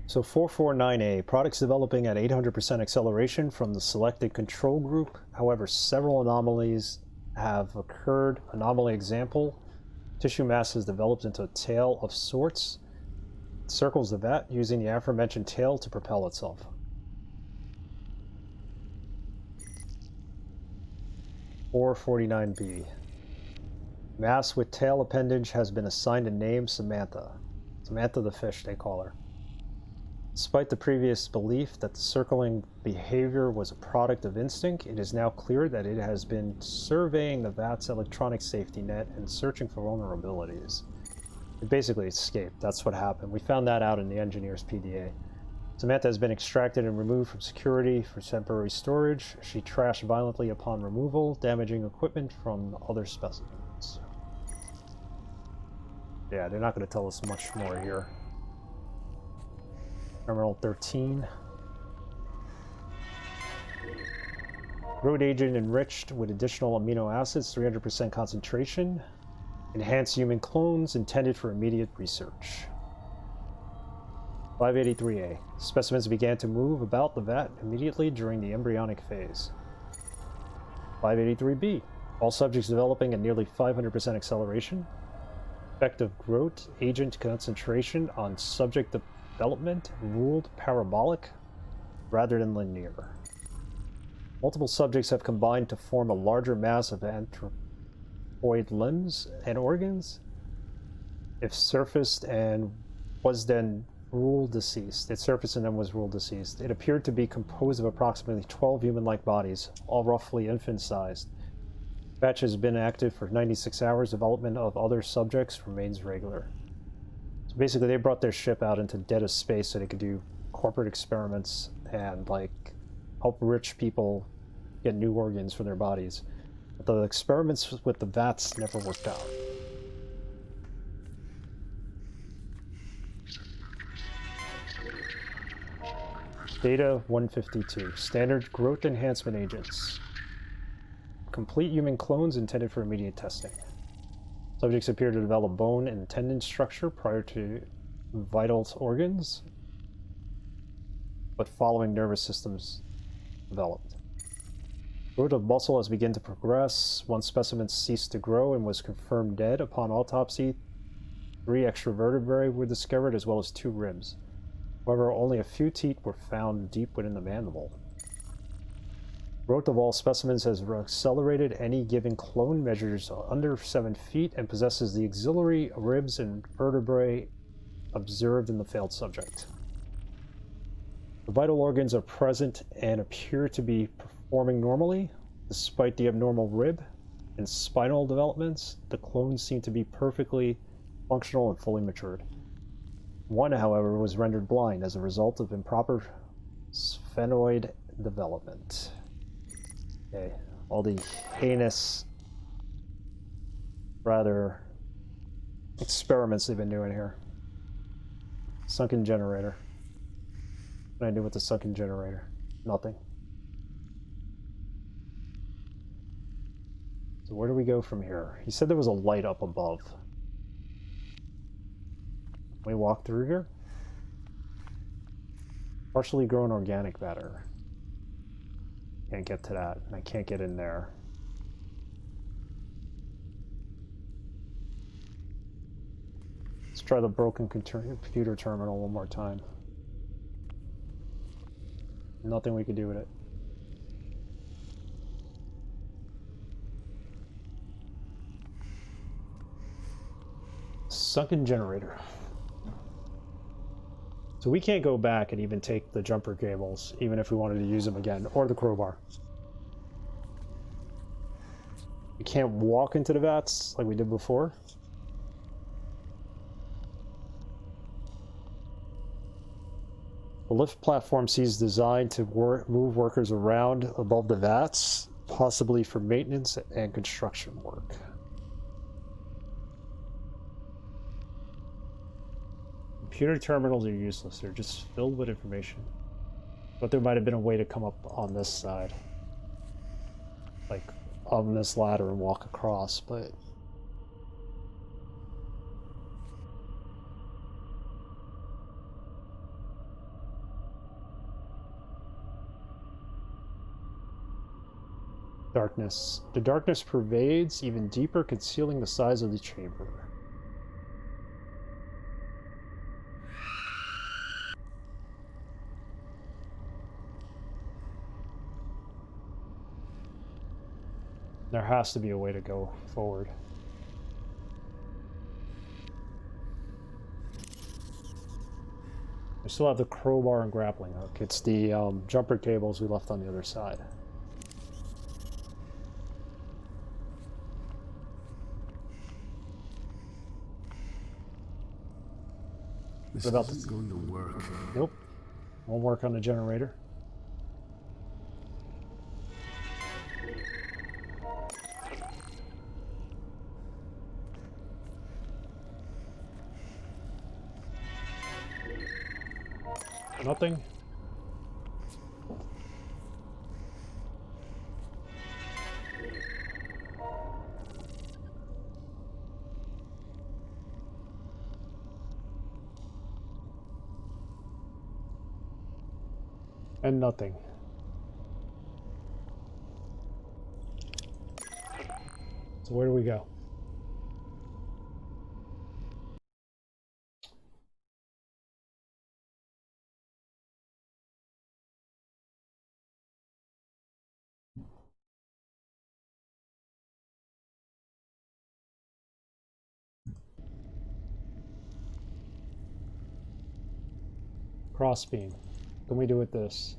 So 449A, products developing at 800% acceleration from the selected control group. However, several anomalies have occurred. Anomaly example, tissue mass has developed into a tail of sorts. It circles the vat using the aforementioned tail to propel itself. (449B). Mass with tail appendage has been assigned a name, Samantha. Samantha the fish, they call her. Despite the previous belief that the circling behavior was a product of instinct, it is now clear that it has been surveying the VAT's electronic safety net and searching for vulnerabilities. It basically escaped. That's what happened. We found that out in the engineer's PDA. Samantha has been extracted and removed from security for temporary storage. She trashed violently upon removal, damaging equipment from other specimens. Yeah, they're not going to tell us much more here. Terminal 13. Road agent enriched with additional amino acids, 300% concentration. Enhanced human clones intended for immediate research. 583A. Specimens began to move about the vat immediately during the embryonic phase. 583B. All subjects developing at nearly 500% acceleration. Effective growth agent concentration on subject development ruled parabolic rather than linear. Multiple subjects have combined to form a larger mass of anthropoid limbs and organs. If surfaced and was then ruled deceased. It surfaced and then was ruled deceased. It appeared to be composed of approximately 12 human-like bodies, all roughly infant-sized. Batch has been active for 96 hours. Development of other subjects remains regular. So basically, they brought their ship out into dead of space so they could do corporate experiments and, like, help rich people get new organs for their bodies. But the experiments with the VATs never worked out. Data 152. Standard growth enhancement agents. Complete human clones intended for immediate testing. Subjects appear to develop bone and tendon structure prior to vital organs, but following nervous systems developed. Growth of muscle has begun to progress. One specimen ceased to grow and was confirmed dead. Upon autopsy, 3 extra vertebrae were discovered as well as 2 ribs. However, only a few teeth were found deep within the mandible. Growth of all specimens has accelerated. Any given clone measures under 7 feet and possesses the auxiliary ribs and vertebrae observed in the failed subject. The vital organs are present and appear to be performing normally. Despite the abnormal rib and spinal developments, the clones seem to be perfectly functional and fully matured. One, however, was rendered blind as a result of improper sphenoid development. Okay, all the heinous, rather, experiments they've been doing here. Sunken generator. What can I do with the sunken generator? Nothing. So where do we go from here? He said there was a light up above. Can we walk through here? Partially grown organic matter. Can't get to that, and I can't get in there. Let's try the broken computer terminal one more time. Nothing we can do with it. Sunken generator. So we can't go back and even take the jumper cables, even if we wanted to use them again, or the crowbar. We can't walk into the vats like we did before. The lift platform sees designed to move workers around above the vats, possibly for maintenance and construction work. Computer terminals are useless. They're just filled with information. But there might have been a way to come up on this side. Like, on this ladder and walk across, but... Darkness. The darkness pervades even deeper, concealing the size of the chamber. There has to be a way to go forward. We still have the crowbar and grappling hook. It's the jumper cables we left on the other side. This isn't going to work. Nope. Won't work on the generator. Nothing. And nothing. So where do we go? Crossbeam. What can we do with this?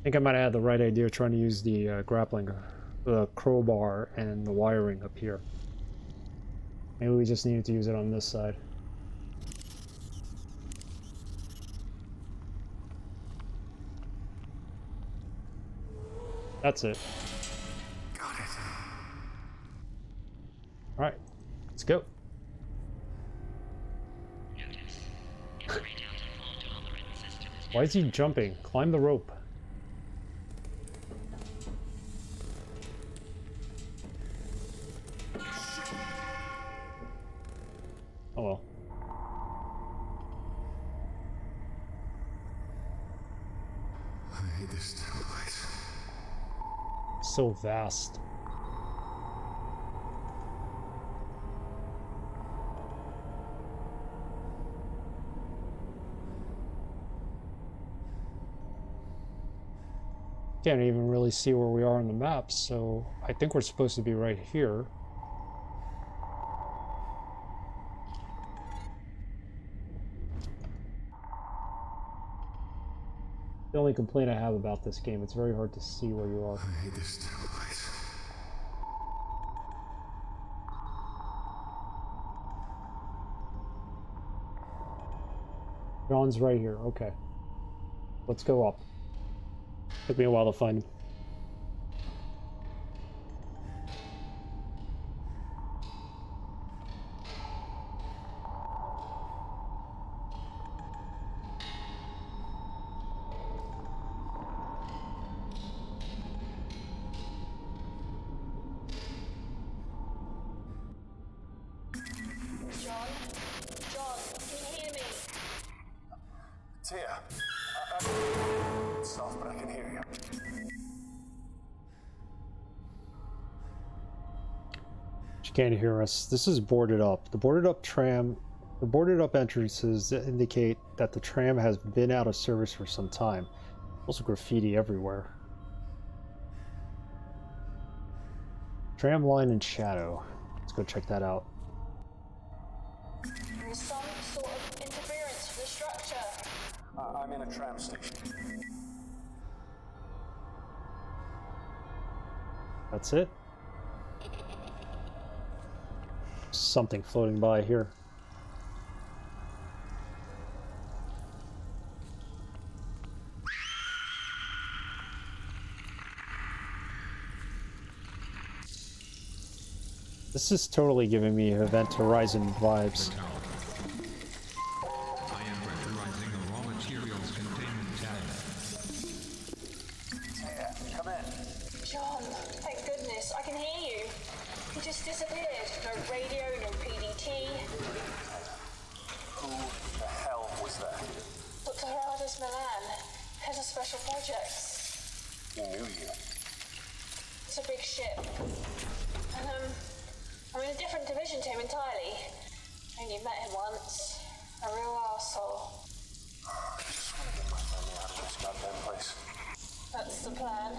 I think I might have had the right idea trying to use the grappling, the crowbar and the wiring up here. Maybe we just needed to use it on this side. That's it. Got it. Alright, let's go. Notice. Every Delta full tolerance Why is he jumping? Climb the rope. Oh well. I hate this damn place. So vast. Can't even really see where we are on the map, so I think we're supposed to be right here. The only complaint I have about this game, it's very hard to see where you are. I hate this damn place. John's right here, okay. Let's go up. Took me a while to find him. John, can you hear me? Tia, it's soft, but I can hear you. She can't hear us. This is boarded up. The boarded up entrances indicate that the tram has been out of service for some time. Also graffiti everywhere. Tram line in shadow. Let's go check that out. There's some sort of interference with the structure. I'm in a tram station. That's it. Something floating by here. This is totally giving me Event Horizon vibes. I am pressurizing the raw materials containment tank. Yeah, come in. John, thank goodness, I can hear you. You just disappeared. No radio, no PDT. Who the hell was that? Dr. Gerardus Milan, head of special projects. He knew you. It's a big ship. And, I'm in a different division to him entirely. Only met him once. A real arsehole. I just want to get my family out of this goddamn place. That's the plan.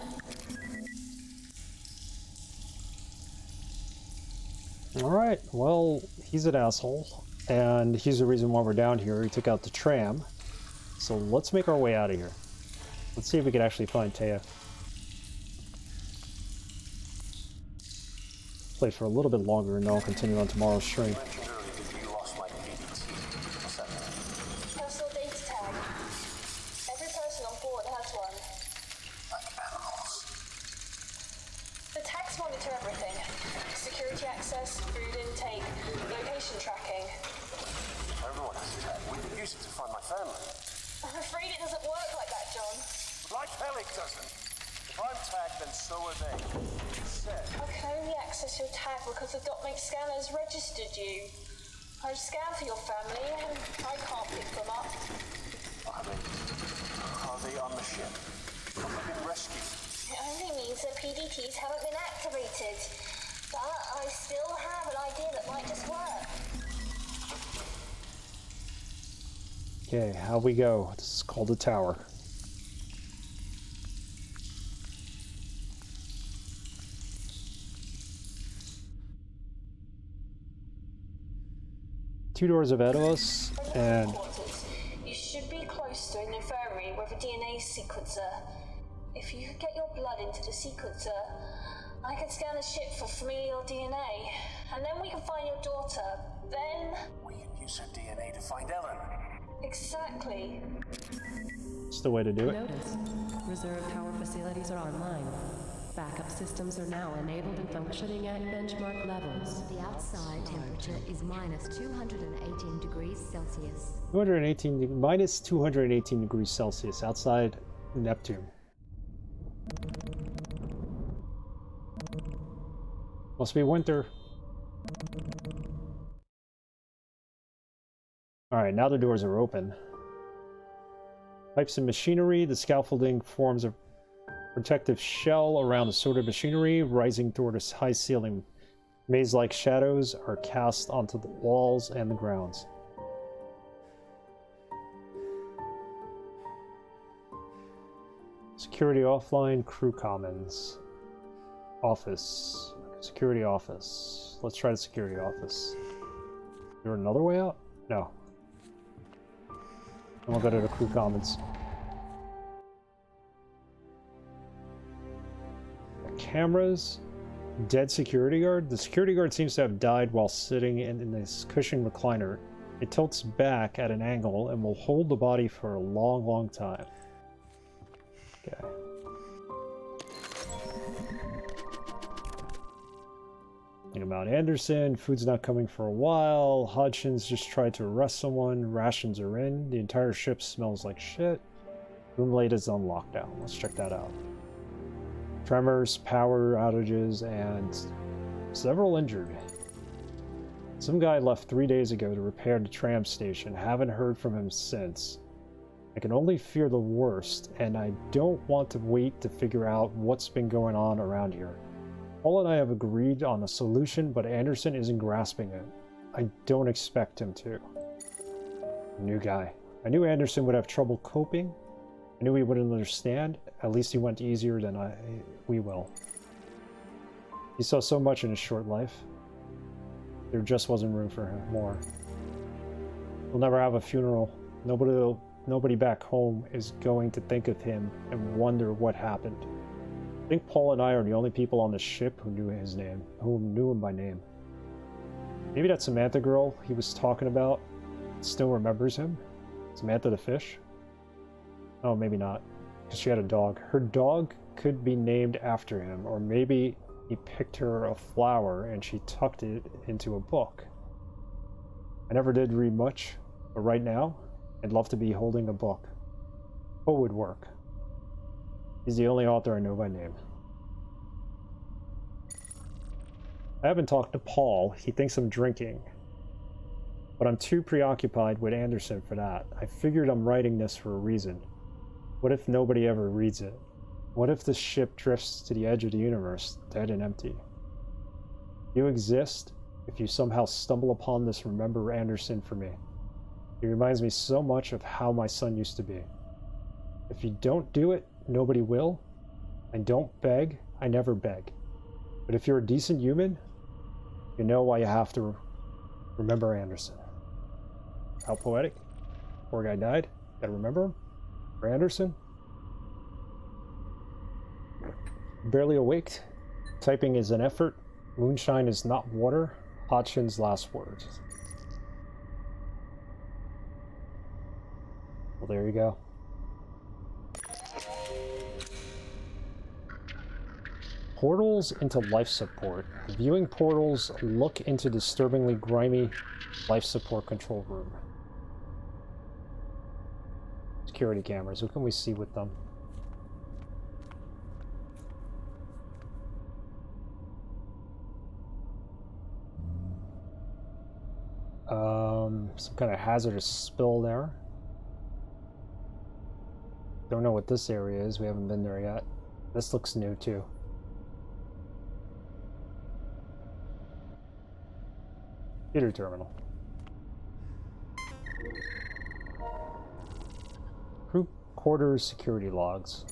Alright, well, he's an asshole. And he's the reason why we're down here. He took out the tram. So let's make our way out of here. Let's see if we can actually find Taya. Play for a little bit longer and then I'll continue on tomorrow's stream. You mentioned earlier that you lost my PDT. What's that mean? Personal data tag. Every person on board has one. Like animals. The tags monitor everything. Security access, food intake, location tracking. Everyone has a tag. We could use it to find my family. I'm afraid it doesn't work like that, John. Like hell it doesn't. If I'm tagged, then so are they. I can only access your tag because the DotMake scanners registered you. I scan for your family and I can't pick them up. Are they on the ship? Have they been rescued? It only means that PDTs haven't been activated. But I still have an idea that might just work. Okay, how we go? This is called the tower. Two doors ahead of us, and you should be close to an infirmary with a DNA sequencer. If you could get your blood into the sequencer, I can scan the ship for familial DNA, and then we can find your daughter. Then we can use her DNA to find Ellen. Exactly. It's the way to do it. Notice, reserve power facilities are online. Backup systems are now enabled and functioning at benchmark levels. The outside temperature is minus 218 degrees Celsius. 218 minus 218 degrees Celsius outside Neptune. Must be winter. Alright, now the doors are open. Pipes and machinery. The scaffolding forms a protective shell around assorted machinery, rising toward a high ceiling. Maze-like shadows are cast onto the walls and the grounds. Security offline, crew commons. Office. Security office. Let's try the security office. Is there another way out? No. And we'll go to the crew commons. Cameras. Dead security guard. The security guard seems to have died while sitting in this cushioned recliner. It tilts back at an angle and will hold the body for a long, long time. Okay. Think about Anderson. Food's not coming for a while. Hodgkins just tried to arrest someone. Rations are in. The entire ship smells like shit. Room late is on lockdown. Let's check that out. Tremors, power outages, and several injured. Some guy left 3 days ago to repair the tram station. Haven't heard from him since. I can only fear the worst, and I don't want to wait to figure out what's been going on around here. Paul and I have agreed on a solution, but Anderson isn't grasping it. I don't expect him to. New guy. I knew Anderson would have trouble coping. I knew he wouldn't understand. At least he went easier than we will. He saw so much in his short life. There just wasn't room for him more. We'll never have a funeral. Nobody back home is going to think of him and wonder what happened. I think Paul and I are the only people on the ship who knew his name, who knew him by name. Maybe that Samantha girl he was talking about still remembers him? Samantha the fish? Oh, maybe not, because she had a dog. Her dog could be named after him, or maybe he picked her a flower and she tucked it into a book. I never did read much, but right now, I'd love to be holding a book. What would work? He's the only author I know by name. I haven't talked to Paul. He thinks I'm drinking. But I'm too preoccupied with Anderson for that. I figured I'm writing this for a reason. What if nobody ever reads it? What if the ship drifts to the edge of the universe, dead and empty? You exist. If you somehow stumble upon this, remember Anderson for me. He reminds me so much of how my son used to be. If you don't do it, nobody will. I don't beg. I never beg. But if you're a decent human, you know why you have to remember Anderson. How poetic. Poor guy died. Gotta remember him. For Anderson. Barely awake. Typing is an effort. Moonshine is not water. Hodgkin's last words. Well, there you go. Portals into life support. Viewing portals, look into disturbingly grimy life support control room. Security cameras. What can we see with them? Some kind of hazardous spill there. Don't know what this area is. We haven't been there yet. This looks new too. Computer terminal. Crew quarters security logs.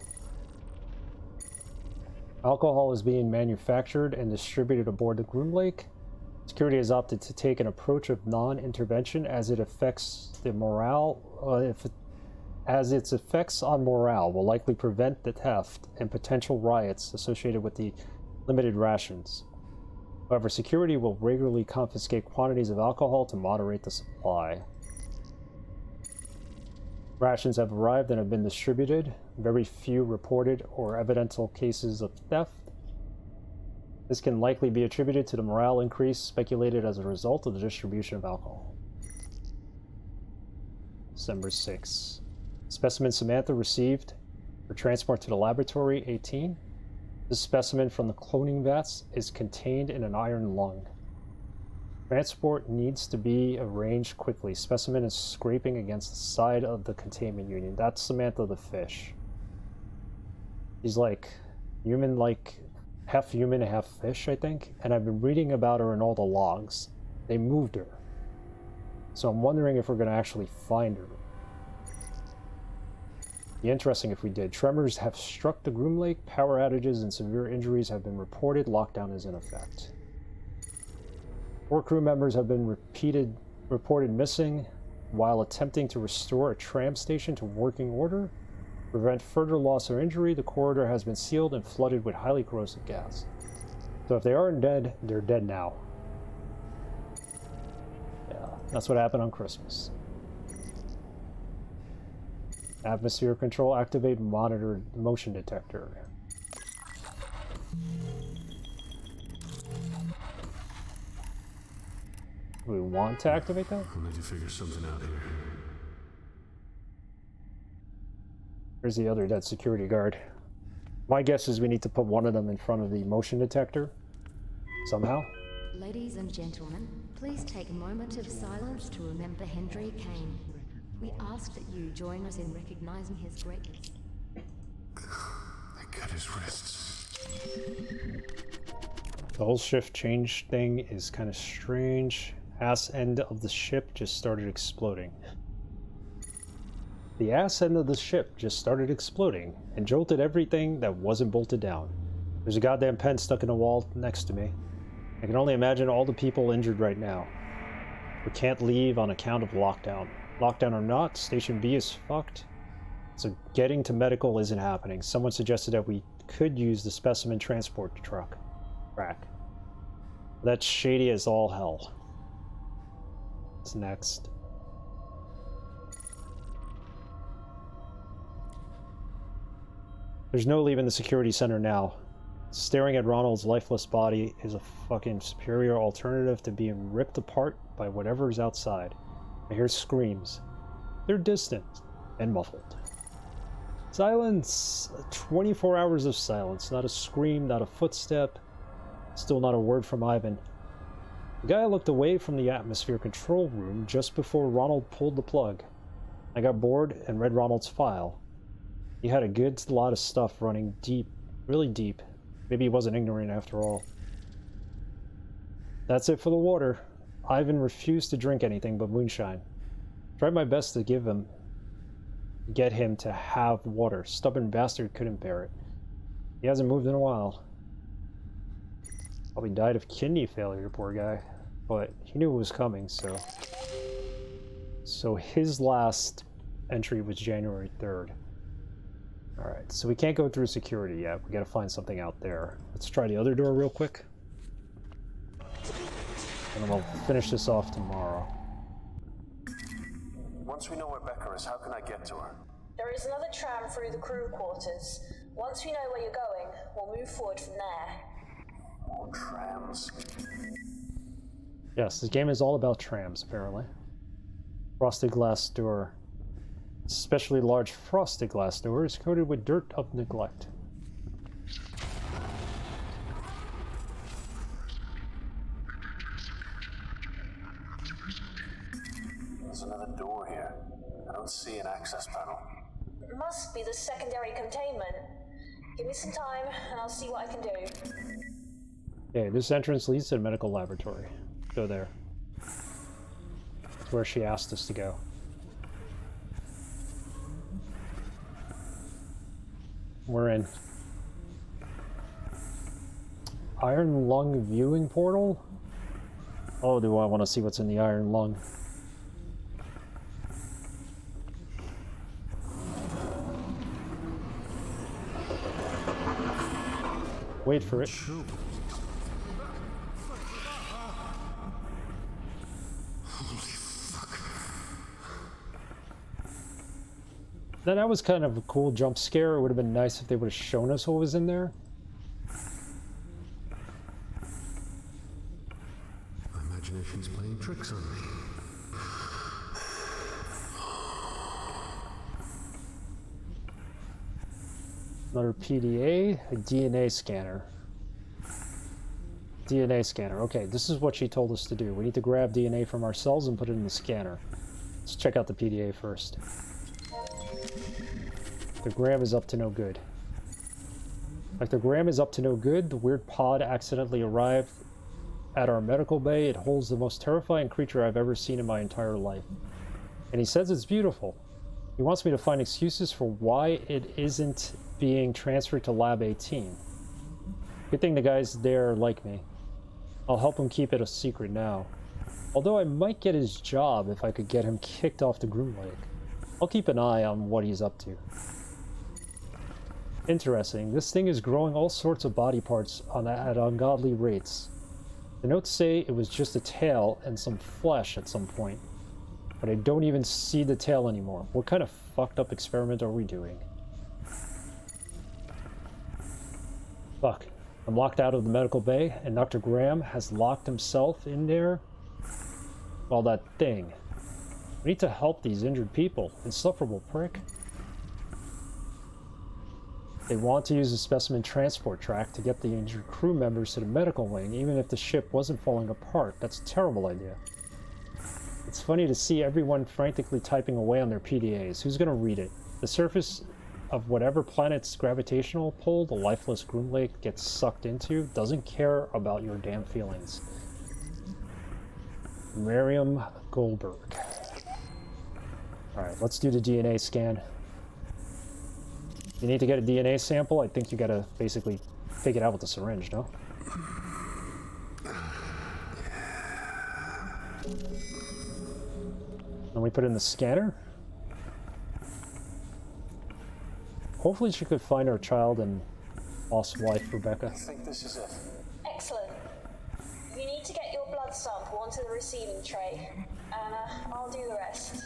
Alcohol is being manufactured and distributed aboard the Groom Lake. Security has opted to take an approach of non-intervention as it affects the morale. As its effects on morale will likely prevent the theft and potential riots associated with the limited rations. However, security will regularly confiscate quantities of alcohol to moderate the supply. Rations have arrived and have been distributed. Very few reported or evidential cases of theft. This can likely be attributed to the morale increase speculated as a result of the distribution of alcohol. December 6. Specimen Samantha received for transport to the laboratory 18. This specimen from the cloning vats is contained in an iron lung. Transport needs to be arranged quickly. Specimen is scraping against the side of the containment unit. That's Samantha the fish. She's like human, like half human, half fish, I think. And I've been reading about her in all the logs. They moved her. So I'm wondering if we're going to actually find her. Be interesting if we did. Tremors have struck the Groom Lake. Power outages and severe injuries have been reported. Lockdown is in effect. 4 crew members have been reported missing while attempting to restore a tram station to working order. To prevent further loss or injury, the corridor has been sealed and flooded with highly corrosive gas. So if they aren't dead, they're dead now. Yeah, that's what happened on Christmas. Atmosphere control, activate monitor motion detector. Do we want to activate that? I'll need to figure something out here. Here's the other dead security guard. My guess is we need to put one of them in front of the motion detector. Somehow. Ladies and gentlemen, please take a moment of silence to remember Henry Kane. We ask that you join us in recognizing his greatness. They cut his wrists. The whole shift change thing is kind of strange. Ass end of the ship just started exploding. The ass end of the ship just started exploding and jolted everything that wasn't bolted down. There's a goddamn pen stuck in a wall next to me. I can only imagine all the people injured right now. We can't leave on account of lockdown. Lockdown or not, Station B is fucked. So getting to medical isn't happening. Someone suggested that we could use the specimen transport truck. Track. That's shady as all hell. What's next? There's no leaving the security center now. Staring at Ronald's lifeless body is a fucking superior alternative to being ripped apart by whatever's outside. I hear screams. They're distant and muffled. Silence! 24 hours of silence. Not a scream, not a footstep. Still not a word from Ivan. The guy looked away from the atmosphere control room just before Ronald pulled the plug. I got bored and read Ronald's file. He had a good lot of stuff running deep, really deep. Maybe he wasn't ignorant after all. That's it for the water. Ivan refused to drink anything but moonshine. Tried my best to get him to have water. Stubborn bastard couldn't bear it. He hasn't moved in a while. Probably died of kidney failure, poor guy. But he knew it was coming, so... So his last entry was January 3rd. Alright, so we can't go through security yet. We gotta find something out there. Let's try the other door real quick. And then we'll finish this off tomorrow. Once we know where Becca is, how can I get to her? There is another tram through the crew quarters. Once we know where you're going, we'll move forward from there. More trams. Yes, this game is all about trams, apparently. Frosted glass door. Especially large frosted glass door is coated with dirt of neglect. There's another door here. I don't see an access panel. It must be the secondary containment. Give me some time, and I'll see what I can do. Okay, this entrance leads to the medical laboratory. Go there. That's where she asked us to go. We're in. Iron Lung viewing portal? Oh, do I want to see what's in the Iron Lung? Wait for it. That was kind of a cool jump scare. It would have been nice if they would have shown us what was in there. hallucinations playing tricks on me. Another PDA, a DNA scanner. DNA scanner. Okay, this is what she told us to do. We need to grab DNA from our cells and put it in the scanner. Let's check out the PDA first. The gram is up to no good. Like, the gram is up to no good. The weird pod accidentally arrived at our medical bay. It holds the most terrifying creature I've ever seen in my entire life. And he says it's beautiful. He wants me to find excuses for why it isn't being transferred to Lab 18. Good thing the guys there like me. I'll help him keep it a secret now. Although I might get his job if I could get him kicked off the Groom Lake. I'll keep an eye on what he's up to. Interesting. This thing is growing all sorts of body parts at ungodly rates. The notes say it was just a tail and some flesh at some point. But I don't even see the tail anymore. What kind of fucked up experiment are we doing? Fuck. I'm locked out of the medical bay, and Dr. Graham has locked himself in there. Well, that thing. We need to help these injured people. Insufferable prick. They want to use a specimen transport track to get the injured crew members to the medical wing, even if the ship wasn't falling apart. That's a terrible idea. It's funny to see everyone frantically typing away on their PDAs. Who's gonna read it? The surface of whatever planet's gravitational pull the lifeless Groom Lake gets sucked into doesn't care about your damn feelings. Miriam Goldberg. Alright, let's do the DNA scan. You need to get a DNA sample. I think you gotta basically take it out with a syringe, no? Then we put it in the scanner. Hopefully she could find our child and lost wife, Rebecca. I think this is it. Excellent. You need to get your blood sample onto the receiving tray, and I'll do the rest.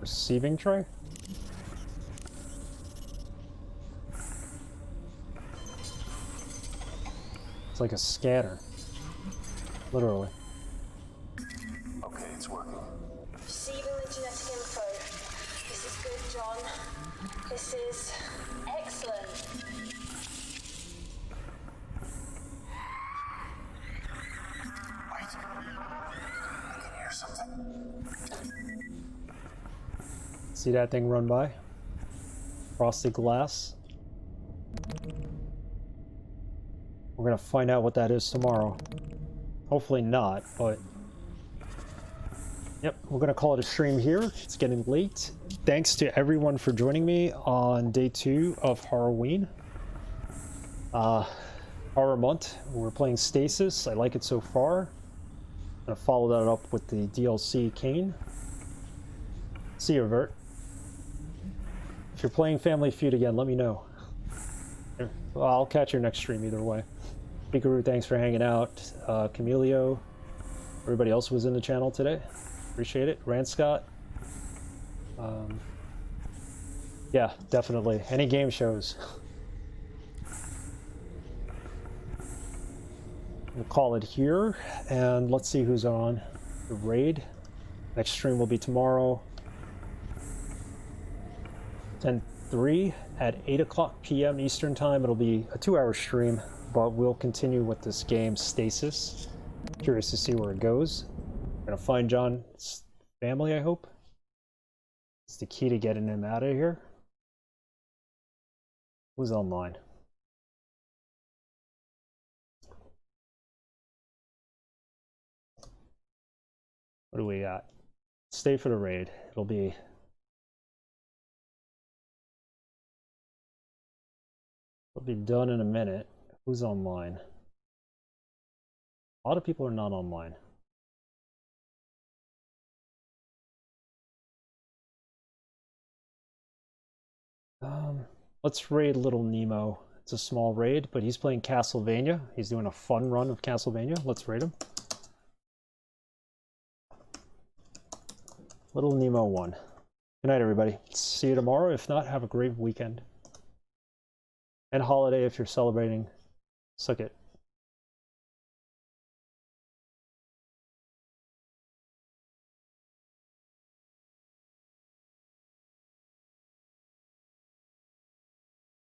Receiving tray? It's like a scanner. Literally. Okay, it's working. Receiving the genetic info. This is good, John. This is excellent. Wait. I can hear something. See that thing run by? Frosted glass. We're gonna find out what that is tomorrow. Hopefully not, but... Yep, we're gonna call it a stream here. It's getting late. Thanks to everyone for joining me on day 2 of Halloween. Horror month. We're playing Stasis. I like it so far. I'm gonna follow that up with the DLC Kane. See you, Vert. If you're playing Family Feud again, let me know. Well, I'll catch your next stream either way. Pikaru, thanks for hanging out. Camilio, everybody else was in the channel today. Appreciate it. Ranscott. Yeah, definitely. Any game shows. We'll call it here, and let's see who's on the raid. Next stream will be tomorrow. 10:03 at 8 o'clock p.m. Eastern Time. It'll be a 2-hour stream, but we'll continue with this game, Stasis. Curious to see where it goes. We're gonna find John's family, I hope. It's the key to getting him out of here. Who's online? What do we got? Stay for the raid. It'll be done in a minute. Who's online? A lot of people are not online. Let's raid Little Nemo. It's a small raid, but he's playing Castlevania. He's doing a fun run of Castlevania. Let's raid him. Little Nemo 1. Good night, everybody. See you tomorrow. If not, have a great weekend. And holiday if you're celebrating Suck it.